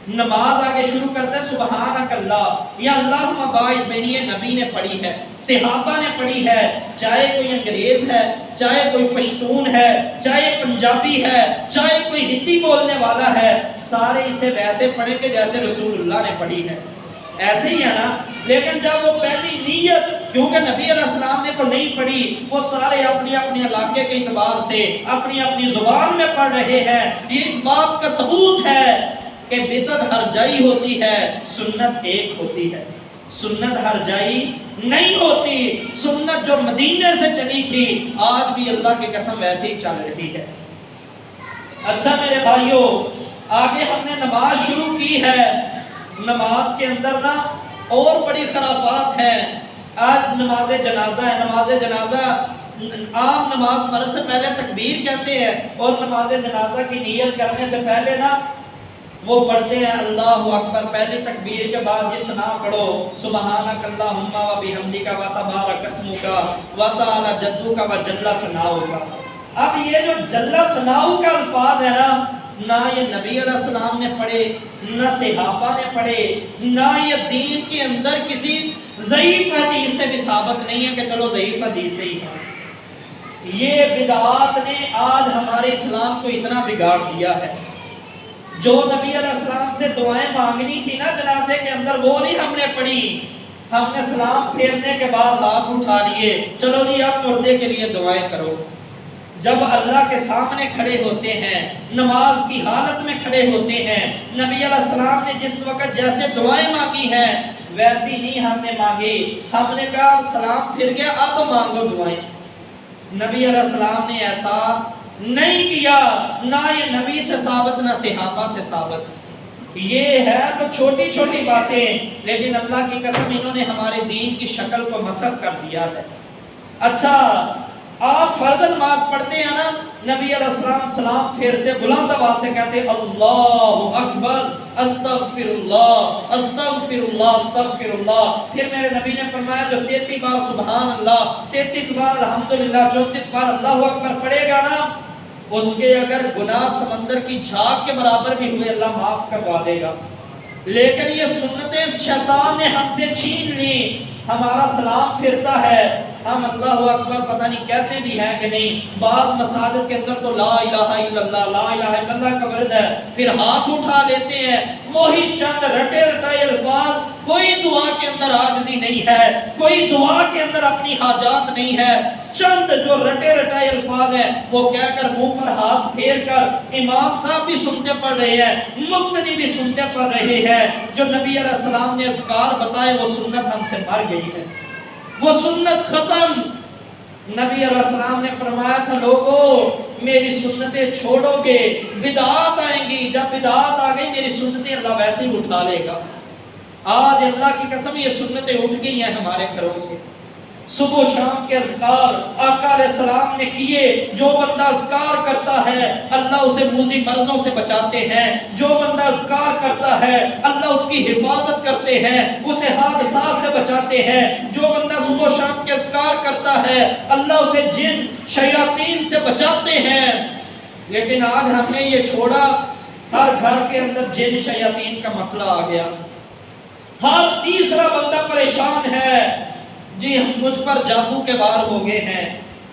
نماز آگے شروع کرتا ہے سبحانک اللہ یا اللہم باعث بینی، یہ نبی نے پڑھی ہے، صحابہ نے پڑھی ہے، چاہے کوئی انگریز ہے، چاہے کوئی پشتون ہے، چاہے پنجابی ہے، چاہے کوئی ہندی بولنے والا ہے، سارے اسے ویسے پڑھیں کہ جیسے رسول اللہ نے پڑھی ہے۔ ایسے ہی ہے نا. لیکن جب وہ پہلی نیت، کیونکہ نبی علیہ السلام نے تو نہیں پڑھی، وہ سارے اپنی اپنی علاقے کے اعتبار سے اپنی اپنی زبان میں پڑھ رہے ہیں، یہ اس بات کا ثبوت ہے کہ بدعت ہر جائی ہوتی ہے، سنت ایک ہوتی ہے. سنت ہر جائی نہیں ہوتی. سنت جو مدینے سے چلی تھی آج بھی اللہ کی قسم ویسے ہی چل رہی ہے. اچھا میرے بھائیوں، آگے ہم نے نماز شروع کی ہے. نماز کے اندر نا اور بڑی خرافات ہیں. آج نماز جنازہ ہے. نماز جنازہ عام نماز فرض سے پہلے تکبیر کہتے ہیں، اور نماز جنازہ کی نیت کرنے سے پہلے نا وہ پڑھتے ہیں اللہ اکبر. پہلی تکبیر کے بعد یہ ثنا پڑھو، سبحانک اللہم و بحمدک و تبارک اسمک و تعالی جدک و جل ثناؤک. اب یہ جو جل ثناؤک کا الفاظ ہے نا، نہ یہ نبی علیہ السلام نے پڑھے، نہ صحابہ نے پڑھے، نہ یہ دین کے اندر کسی ضعیف حدیث سے بھی ثابت نہیں ہے کہ چلو ضعیف حدیث سے ہی ہے. یہ بدعات نے آج ہمارے اسلام کو اتنا بگاڑ دیا ہے. جو نبی علیہ السلام سے دعائیں مانگنی تھی نا جنازے کے اندر، وہ نہیں ہم نے پڑھی. ہم نے سلام پھیرنے کے بعد ہاتھ اٹھا لیے، چلو جی آپ مردے کے لیے دعائیں کرو. جب اللہ کے سامنے کھڑے ہوتے ہیں، نماز کی حالت میں کھڑے ہوتے ہیں، نبی علیہ السلام نے جس وقت جیسے دعائیں مانگی ہیں ویسی نہیں ہم نے مانگی. ہم نے کہا سلام پھر گیا اب مانگو دعائیں. نبی علیہ السلام نے ایسا نہیں کیا. نہ یہ نبی سے ثابت، نہ صحابہ سے ثابت. یہ ہے تو چھوٹی چھوٹی باتیں، لیکن اللہ کی قسم انہوں نے ہمارے دین کی شکل کو مسخ کر دیا ہے. اچھا آپ فرض نماز پڑھتے ہیں نا، نبی علیہ السلام سلام پھیرتے بلند آواز سے کہتے اللہ اکبر استغفر اللہ استغفر اللہ استغفر اللہ. پھر میرے نبی نے فرمایا جو 33 بار سبحان اللہ، 33 بار الحمدللہ، 34 بار اللہ اکبر پڑھے گا نا، اس کے اگر گناہ سمندر کی جھاگ کے برابر بھی ہوئے اللہ معاف کروا دے گا. لیکن یہ سنتیں شیطان نے ہم سے چھین لی. ہمارا سلام پھرتا ہے، ہم اللہ اکبر پتہ نہیں کہتے بھی ہیں کہ نہیں. بعض مساجد کے اندر تو لا الہ الا اللہ لا الہ الا اللہ کا ورد ہے، پھر ہاتھ اٹھا لیتے ہیں. وہی چند رٹے رٹائے الفاظ، کوئی دعا کے اندر عاجزی نہیں ہے، کوئی دعا کے اندر اپنی حاجات نہیں ہے. چند جو رٹے رٹائے الفاظ ہیں وہ کہہ کر منہ پر ہاتھ پھیر کر امام صاحب بھی سنتے پڑھ رہے ہیں، مقتدی بھی سنتے پڑھ رہے ہیں. جو نبی علیہ السلام نے اذکار بتائے وہ سنت ہم سے مر گئی ہے، وہ سنت ختم. نبی علیہ السلام نے فرمایا تھا لوگو میری سنتیں چھوڑو گے بدعات آئیں گی. جب بدعات آ گئی میری سنتیں اللہ ویسے ہی اٹھا لے گا. آج اللہ کی قسم یہ سنتیں اٹھ گئی ہیں ہمارے گھروں سے. صبح و شام کے اذکار آقا علیہ السلام نے کیے. جو بندہ اذکار کرتا ہے اللہ اسے موذی مرضوں سے بچاتے ہیں. جو بندہ اذکار کرتا ہے اللہ اس کی حفاظت کرتے ہیں، اسے حادثات سے بچاتے ہیں. جو بندہ صبح و شام کے اذکار کرتا ہے اللہ اسے جن شیاطین سے بچاتے ہیں. لیکن آج ہم نے یہ چھوڑا، ہر گھر کے اندر جن شیاطین کا مسئلہ آ گیا. ہر تیسرا بندہ پریشان ہے، جی مجھ پر جادو کے وار ہو گئے ہیں،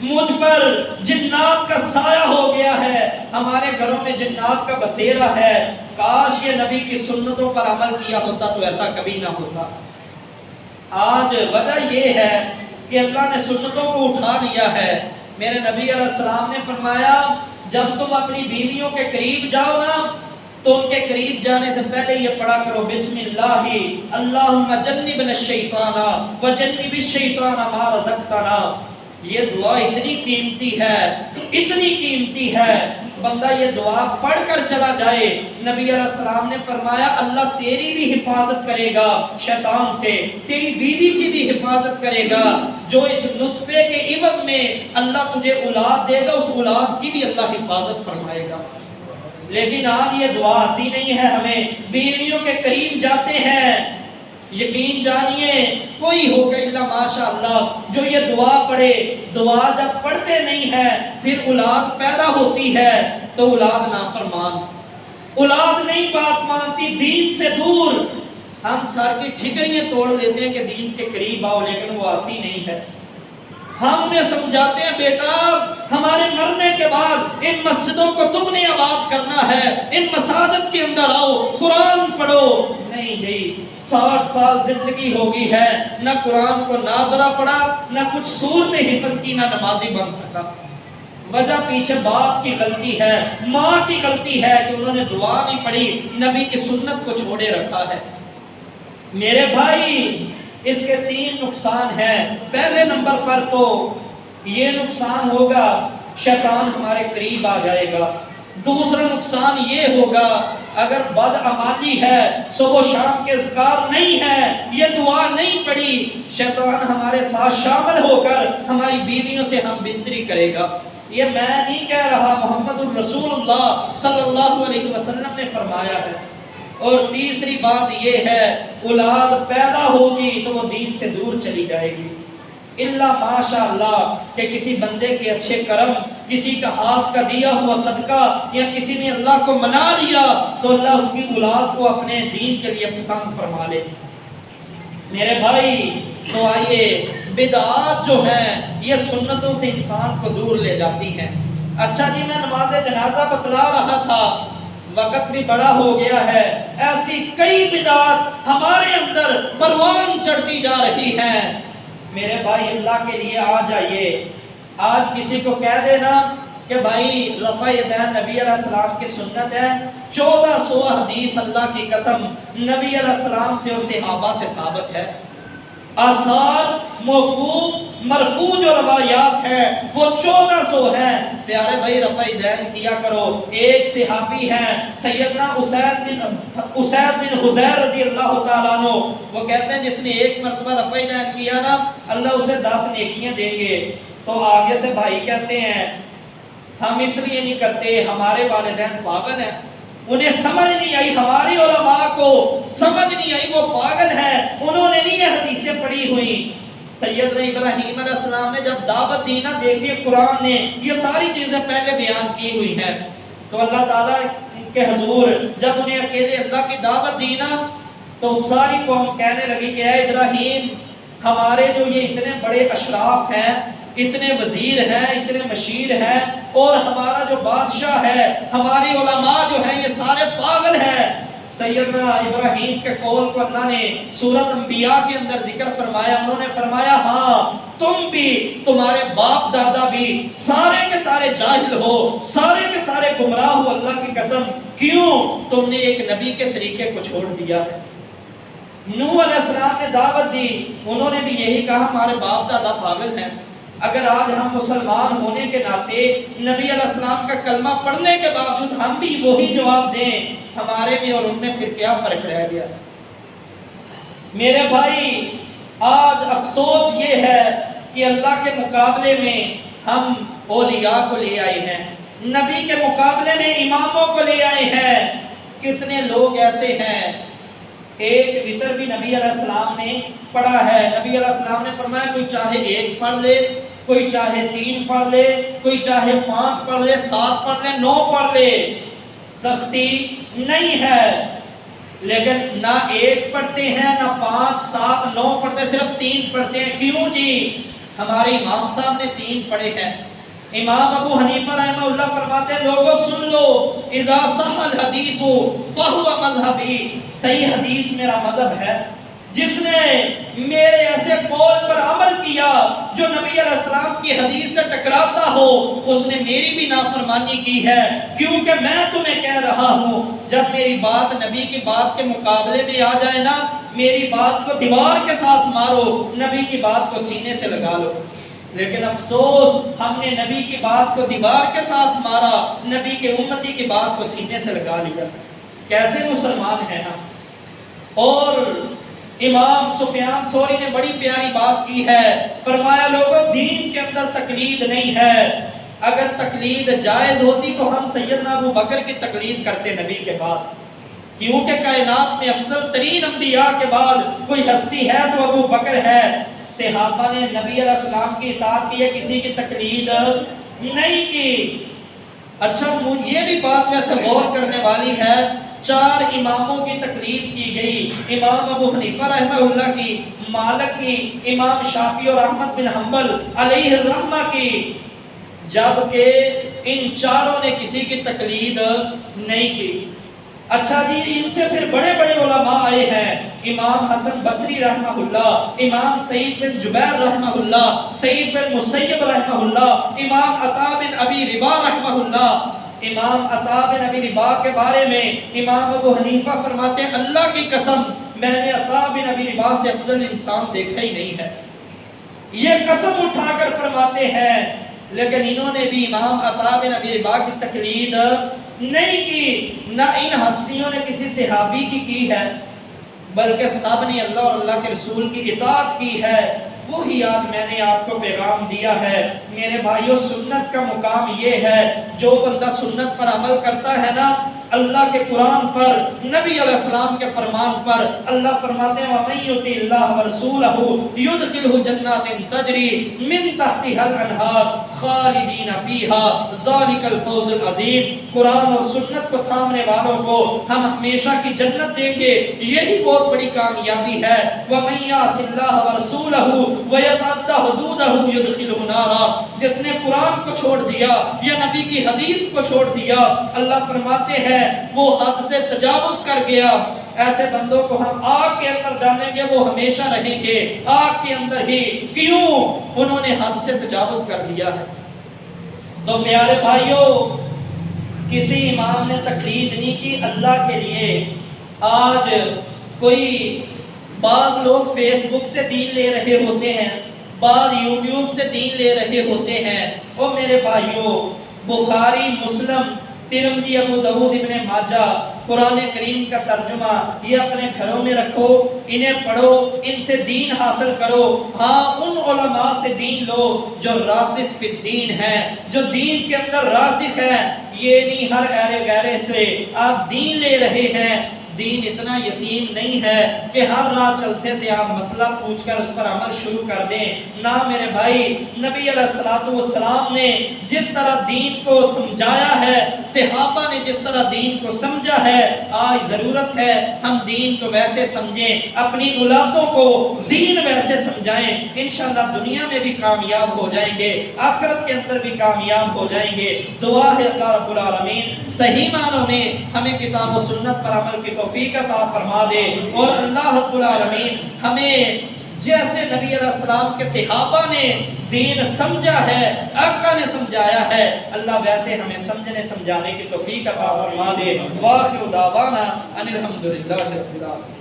مجھ پر جنات کا سایہ ہو گیا ہے، ہمارے گھروں میں جنات کا بسیرا ہے. کاش یہ نبی کی سنتوں پر عمل کیا ہوتا تو ایسا کبھی نہ ہوتا. آج وجہ یہ ہے کہ اللہ نے سنتوں کو اٹھا لیا ہے. میرے نبی علیہ السلام نے فرمایا جب تم اپنی بیویوں کے قریب جاؤ نا تو ان کے قریب جانے سے پہلے یہ پڑھا کرو بسم اللہ اللہم جنبنا الشیطان وجنب الشیطان ما رزقتنا. یہ دعا اتنی قیمتی ہے، اتنی قیمتی ہے. بندہ یہ دعا پڑھ کر چلا جائے، نبی علیہ السلام نے فرمایا اللہ تیری بھی حفاظت کرے گا شیطان سے، تیری بیوی کی بھی حفاظت کرے گا. جو اس نطفے کے عوض میں اللہ تجھے اولاد دے گا اس اولاد کی بھی اللہ حفاظت فرمائے گا. لیکن آج یہ دعا آتی نہیں ہے ہمیں. بیویوں کے قریب جاتے ہیں، یقین جانیے کوئی ہوگا الا ماشاءاللہ جو یہ دعا پڑھے. دعا جب پڑھتے نہیں ہے پھر اولاد پیدا ہوتی ہے تو اولاد نافرمان، اولاد نہیں بات مانتی، دین سے دور. ہم سر کی ٹھکریاں توڑ لیتے ہیں کہ دین کے قریب آؤ، لیکن وہ آتی نہیں ہے. ہم انہیں سمجھاتے ہیں بیٹا ہمارے مرنے کے بعد ان مسجدوں کو تم نے آباد کرنا ہے، ان مساجد کے اندر آؤ قرآن پڑھو۔ نہیں جی، 60 سال زندگی ہوگی ہے، نہ قرآن کو ناظرہ پڑھا، نہ کچھ صورت حفظ کی، نہ نمازی بن سکا۔ وجہ پیچھے باپ کی غلطی ہے، ماں کی غلطی ہے کہ انہوں نے دعا نہیں پڑھی، نبی کی سنت کو چھوڑے رکھا ہے۔ میرے بھائی اس کے 3 نقصان ہیں۔ پہلے نمبر پر تو یہ نقصان ہوگا شیطان ہمارے قریب آ جائے گا۔ دوسرا نقصان یہ ہوگا اگر بدعمالی ہے، صبح و شام کے اذکار نہیں ہے، یہ دعا نہیں پڑھی، شیطان ہمارے ساتھ شامل ہو کر ہماری بیویوں سے ہم بستری کرے گا۔ یہ میں نہیں کہہ رہا، محمد الرسول اللہ صلی اللہ علیہ وسلم نے فرمایا ہے۔ اور تیسری بات یہ ہے اولاد پیدا ہوگی تو وہ دین سے دور چلی جائے گی، الا ماشاء اللہ کہ کسی بندے کے اچھے کرم، کسی کا ہاتھ کا دیا ہوا صدقہ، یا کسی نے اللہ کو منا لیا تو اللہ اس کی اولاد کو اپنے دین کے لیے پسند فرما لے۔ میرے بھائی تو آئیے، بدعات جو ہیں یہ سنتوں سے انسان کو دور لے جاتی ہیں۔ اچھا جی، میں نماز جنازہ بتلا رہا تھا، وقت بھی بڑا ہو گیا ہے، ایسی کئی بدعات ہمارے اندر پروان چڑھتی جا رہی ہیں۔ میرے بھائی اللہ کے لیے آ جائیے۔ آج کسی کو کہہ دینا کہ بھائی رفع یدین نبی علیہ السلام کی سنت ہے، 1400 حدیث اللہ کی قسم نبی علیہ السلام سے اور صحابہ سے ثابت ہے، آثار موقوف مرفوع جو روایات ہیں وہ 1400 ہیں۔ پیارے بھائی رفع یدین کیا کرو۔ ایک صحابی ہیں سیدنا اسید بن حضیر رضی اللہ تعالیٰ عنہ، وہ کہتے ہیں جس نے ایک مرتبہ رفع یدین کیا نا اللہ اسے 10 نیکیاں دیں گے۔ تو آگے سے بھائی کہتے ہیں ہم اس لیے نہیں کرتے، ہمارے والدین پاگل ہیں، انہیں سمجھ نہیں آئی، ہماری علماء کو سمجھ نہیں آئی، وہ پاگل ہیں، انہوں نے نہیں یہ حدیثیں پڑھی ہوئی۔ سیدنا ابراہیم علیہ السلام نے جب دعوت دی نا، دیکھیے قرآن نے یہ ساری چیزیں پہلے بیان کی ہوئی ہیں۔ تو اللہ تعالیٰ کے حضور جب انہیں اکیلے اللہ کی دعوت دی نا تو ساری قوم کہنے لگی کہ اے ابراہیم، ہمارے جو یہ اتنے بڑے اشراف ہیں، اتنے وزیر ہیں، اتنے مشیر ہیں، اور ہمارا جو بادشاہ ہے، ہماری علماء جو ہیں یہ سارے پاگل ہیں۔ سیدنا ابراہیم کے قول کو اللہ نے سورۃ انبیاء کے اندر ذکر فرمایا، انہوں نے فرمایا ہاں تم بھی، تمہارے باپ دادا بھی سارے کے سارے جاہل ہو، سارے کے سارے گمراہ ہو اللہ کی قسم، کیوں؟ تم نے ایک نبی کے طریقے کو چھوڑ دیا ہے۔ نوح علیہ السلام نے دعوت دی، انہوں نے بھی یہی کہا ہمارے باپ دادا پاگل ہیں۔ اگر آج ہم مسلمان ہونے کے ناطے نبی علیہ السلام کا کلمہ پڑھنے کے باوجود ہم بھی وہی جواب دیں، ہمارے میں اور ان میں پھر کیا فرق رہ گیا؟ میرے بھائی آج افسوس یہ ہے کہ اللہ کے مقابلے میں ہم اولیاء کو لے آئے ہیں، نبی کے مقابلے میں اماموں کو لے آئے ہیں۔ کتنے لوگ ایسے ہیں، ایک وتر بھی نبی علیہ السلام نے پڑھا ہے، نبی علیہ السلام نے فرمایا کوئی چاہے 1 پڑھ لے، کوئی چاہے 3 پڑھ لے، کوئی چاہے 5 پڑھ لے، 7 پڑھ لے، 9 پڑھ لے، سختی نہیں ہے۔ لیکن نہ 1 پڑھتے ہیں، نہ 5 7 9 پڑھتے، صرف 3 پڑھتے ہیں۔ کیوں جی؟ ہمارے امام صاحب نے 3 پڑھے ہیں۔ امام ابو حنیفہ رحمہ اللہ فرماتے ہیں لوگوں سن لو، اذا صح الحدیث فہو مذہبی، صحیح حدیث میرا مذہب ہے۔ جس نے میرے ایسے قول پر عمل کیا جو نبی علیہ السلام کی حدیث سے ٹکراتا ہو، اس نے میری بھی نافرمانی کی ہے، کیونکہ میں تمہیں کہہ رہا ہوں جب میری بات نبی کی بات کے مقابلے میں آ جائے نا، میری بات کو دیوار کے ساتھ مارو، نبی کی بات کو سینے سے لگا لو۔ لیکن افسوس ہم نے نبی کی بات کو دیوار کے ساتھ مارا، نبی کے امتی کی بات کو سینے سے لگا لیا۔ کیسے مسلمان ہیں ہم؟ اور امام سفیان ثوری نے بڑی پیاری بات کی ہے، فرمایا لوگوں دین کے اندر تقلید نہیں ہے، اگر تقلید جائز ہوتی تو ہم سیدنا ابو بکر کی تقلید کرتے نبی کے بعد، کیونکہ کائنات میں افضل ترین انبیاء کے بعد کوئی ہستی ہے تو ابو بکر ہے۔ صحابہ نے نبی علیہ السلام کی اطاعت کی ہے، کسی کی تقلید نہیں کی۔ اچھا یہ بھی بات ویسے غور کرنے والی ہے 4 اماموں کی تقلید کی گئی، امام ابو حنیفہ رحمہ اللہ کی، مالک کی، امام شافعی اور احمد بن حنبل علیہ الرحمہ کی، جبکہ ان چاروں نے کسی کی تقلید نہیں کی۔ اچھا جی، ان سے پھر بڑے بڑے علماء آئے ہیں، امام حسن بصری رحمہ اللہ، امام سعید بن جبیر رحمہ اللہ، سعید بن مسیب رحمہ اللہ، امام عطا بن ابی ربا رحمہ اللہ۔ امام عطا بن ابی ربا کے بارے میں امام ابو حنیفہ فرماتے ہیں اللہ کی قسم میں نے عطا بن ابی ربا سے افضل انسان دیکھا ہی نہیں ہے، یہ قسم اٹھا کر فرماتے ہیں۔ لیکن انہوں نے بھی امام عطا بن ابی ربا کی تقلید نہیں کی، نہ ان ہستیوں نے کسی صحابی کی ہے، بلکہ سب نے اللہ اور اللہ کے رسول کی اطاعت کی ہے۔ وہی آج میں نے آپ کو پیغام دیا ہے میرے بھائیوں، سنت کا مقام یہ ہے، جو بندہ سنت پر عمل کرتا ہے نا، اللہ کے قرآن پر، نبی علیہ السلام کے فرمان پر، اللہ فرماتے ہیں وَمَن يُطِعِ اللَّهَ وَرَسُولَهُ يُدْخِلْهُ جَنَّاتٍ تَجْرِي مِن تَحْتِهَا الْأَنْهَارُ خَالِدِينَ فِيهَا ذَلِكَ الْفَوْزُ الْعَظِيمُ۔ قرآن اور سنت کو تھامنے والوں کو ہم ہمیشہ کی جنت دیں گے، یہی بہت بڑی کامیابی ہے۔ وَمَن يَعْصِ اللَّهَ وَرَسُولَهُ وَيَتَعَدَّ حُدُودَهُ يُدْخِلْهُ نَارًا۔ جس نے قرآن کو چھوڑ دیا یا نبی کی حدیث کو چھوڑ دیا، اللہ فرماتے ہیں وہ حد سے تجاوز کر گیا، ایسے بندوں کو ہم آگ کے اندر ڈالیں گے، وہ ہمیشہ رہیں گے آگ کے اندر ہی۔ کیوں؟ انہوں نے حد سے تجاوز کر دیا ہے۔ تو پیارے بھائیوں، کسی امام نے تقلید نہیں کی اللہ کے لیے۔ آج کوئی بعض لوگ فیس بک سے دین لے رہے ہوتے ہیں، بعض یوٹیوب سے دین لے رہے ہوتے ہیں۔ او میرے بھائیوں، بخاری، مسلم، ترمذی، ابو داؤد، ابن ماجہ، قرآن کریم کا ترجمہ یہ اپنے گھروں میں رکھو، انہیں پڑھو، ان سے دین حاصل کرو۔ ہاں، ان علماء سے دین لو جو راسخ فی الدین ہیں، جو دین کے اندر راسخ ہیں۔ یہ نہیں ہر ایرے گیرے سے آپ دین لے رہے ہیں۔ دین اتنا یتیم نہیں ہے کہ ہر راہ چلتے سے آپ مسئلہ پوچھ کر اس پر عمل شروع کر دیں۔ نہ میرے بھائی، نبی علیہ السلام نے جس طرح دین کو سمجھایا ہے، صحابہ نے جس طرح دین کو سمجھا ہے، آج ضرورت ہے ہم دین کو ویسے سمجھیں، اپنی اولادوں کو دین ویسے سمجھائیں۔ انشاءاللہ دنیا میں بھی کامیاب ہو جائیں گے، آخرت کے اندر بھی کامیاب ہو جائیں گے۔ دعا ہے اللہ رب العالمین صحیح معنوں میں ہمیں کتاب و سنت پر عمل کی توفیق عطا فرما دے، اور اللہ رب العالمین ہمیں جیسے نبی علیہ السلام کے صحابہ نے دین سمجھا ہے، آقا نے سمجھایا ہے، اللہ ویسے ہمیں سمجھنے سمجھانے کی توفیق عطا فرما دے۔ وآخر دعوانا ان الحمدللہ رب العالمین۔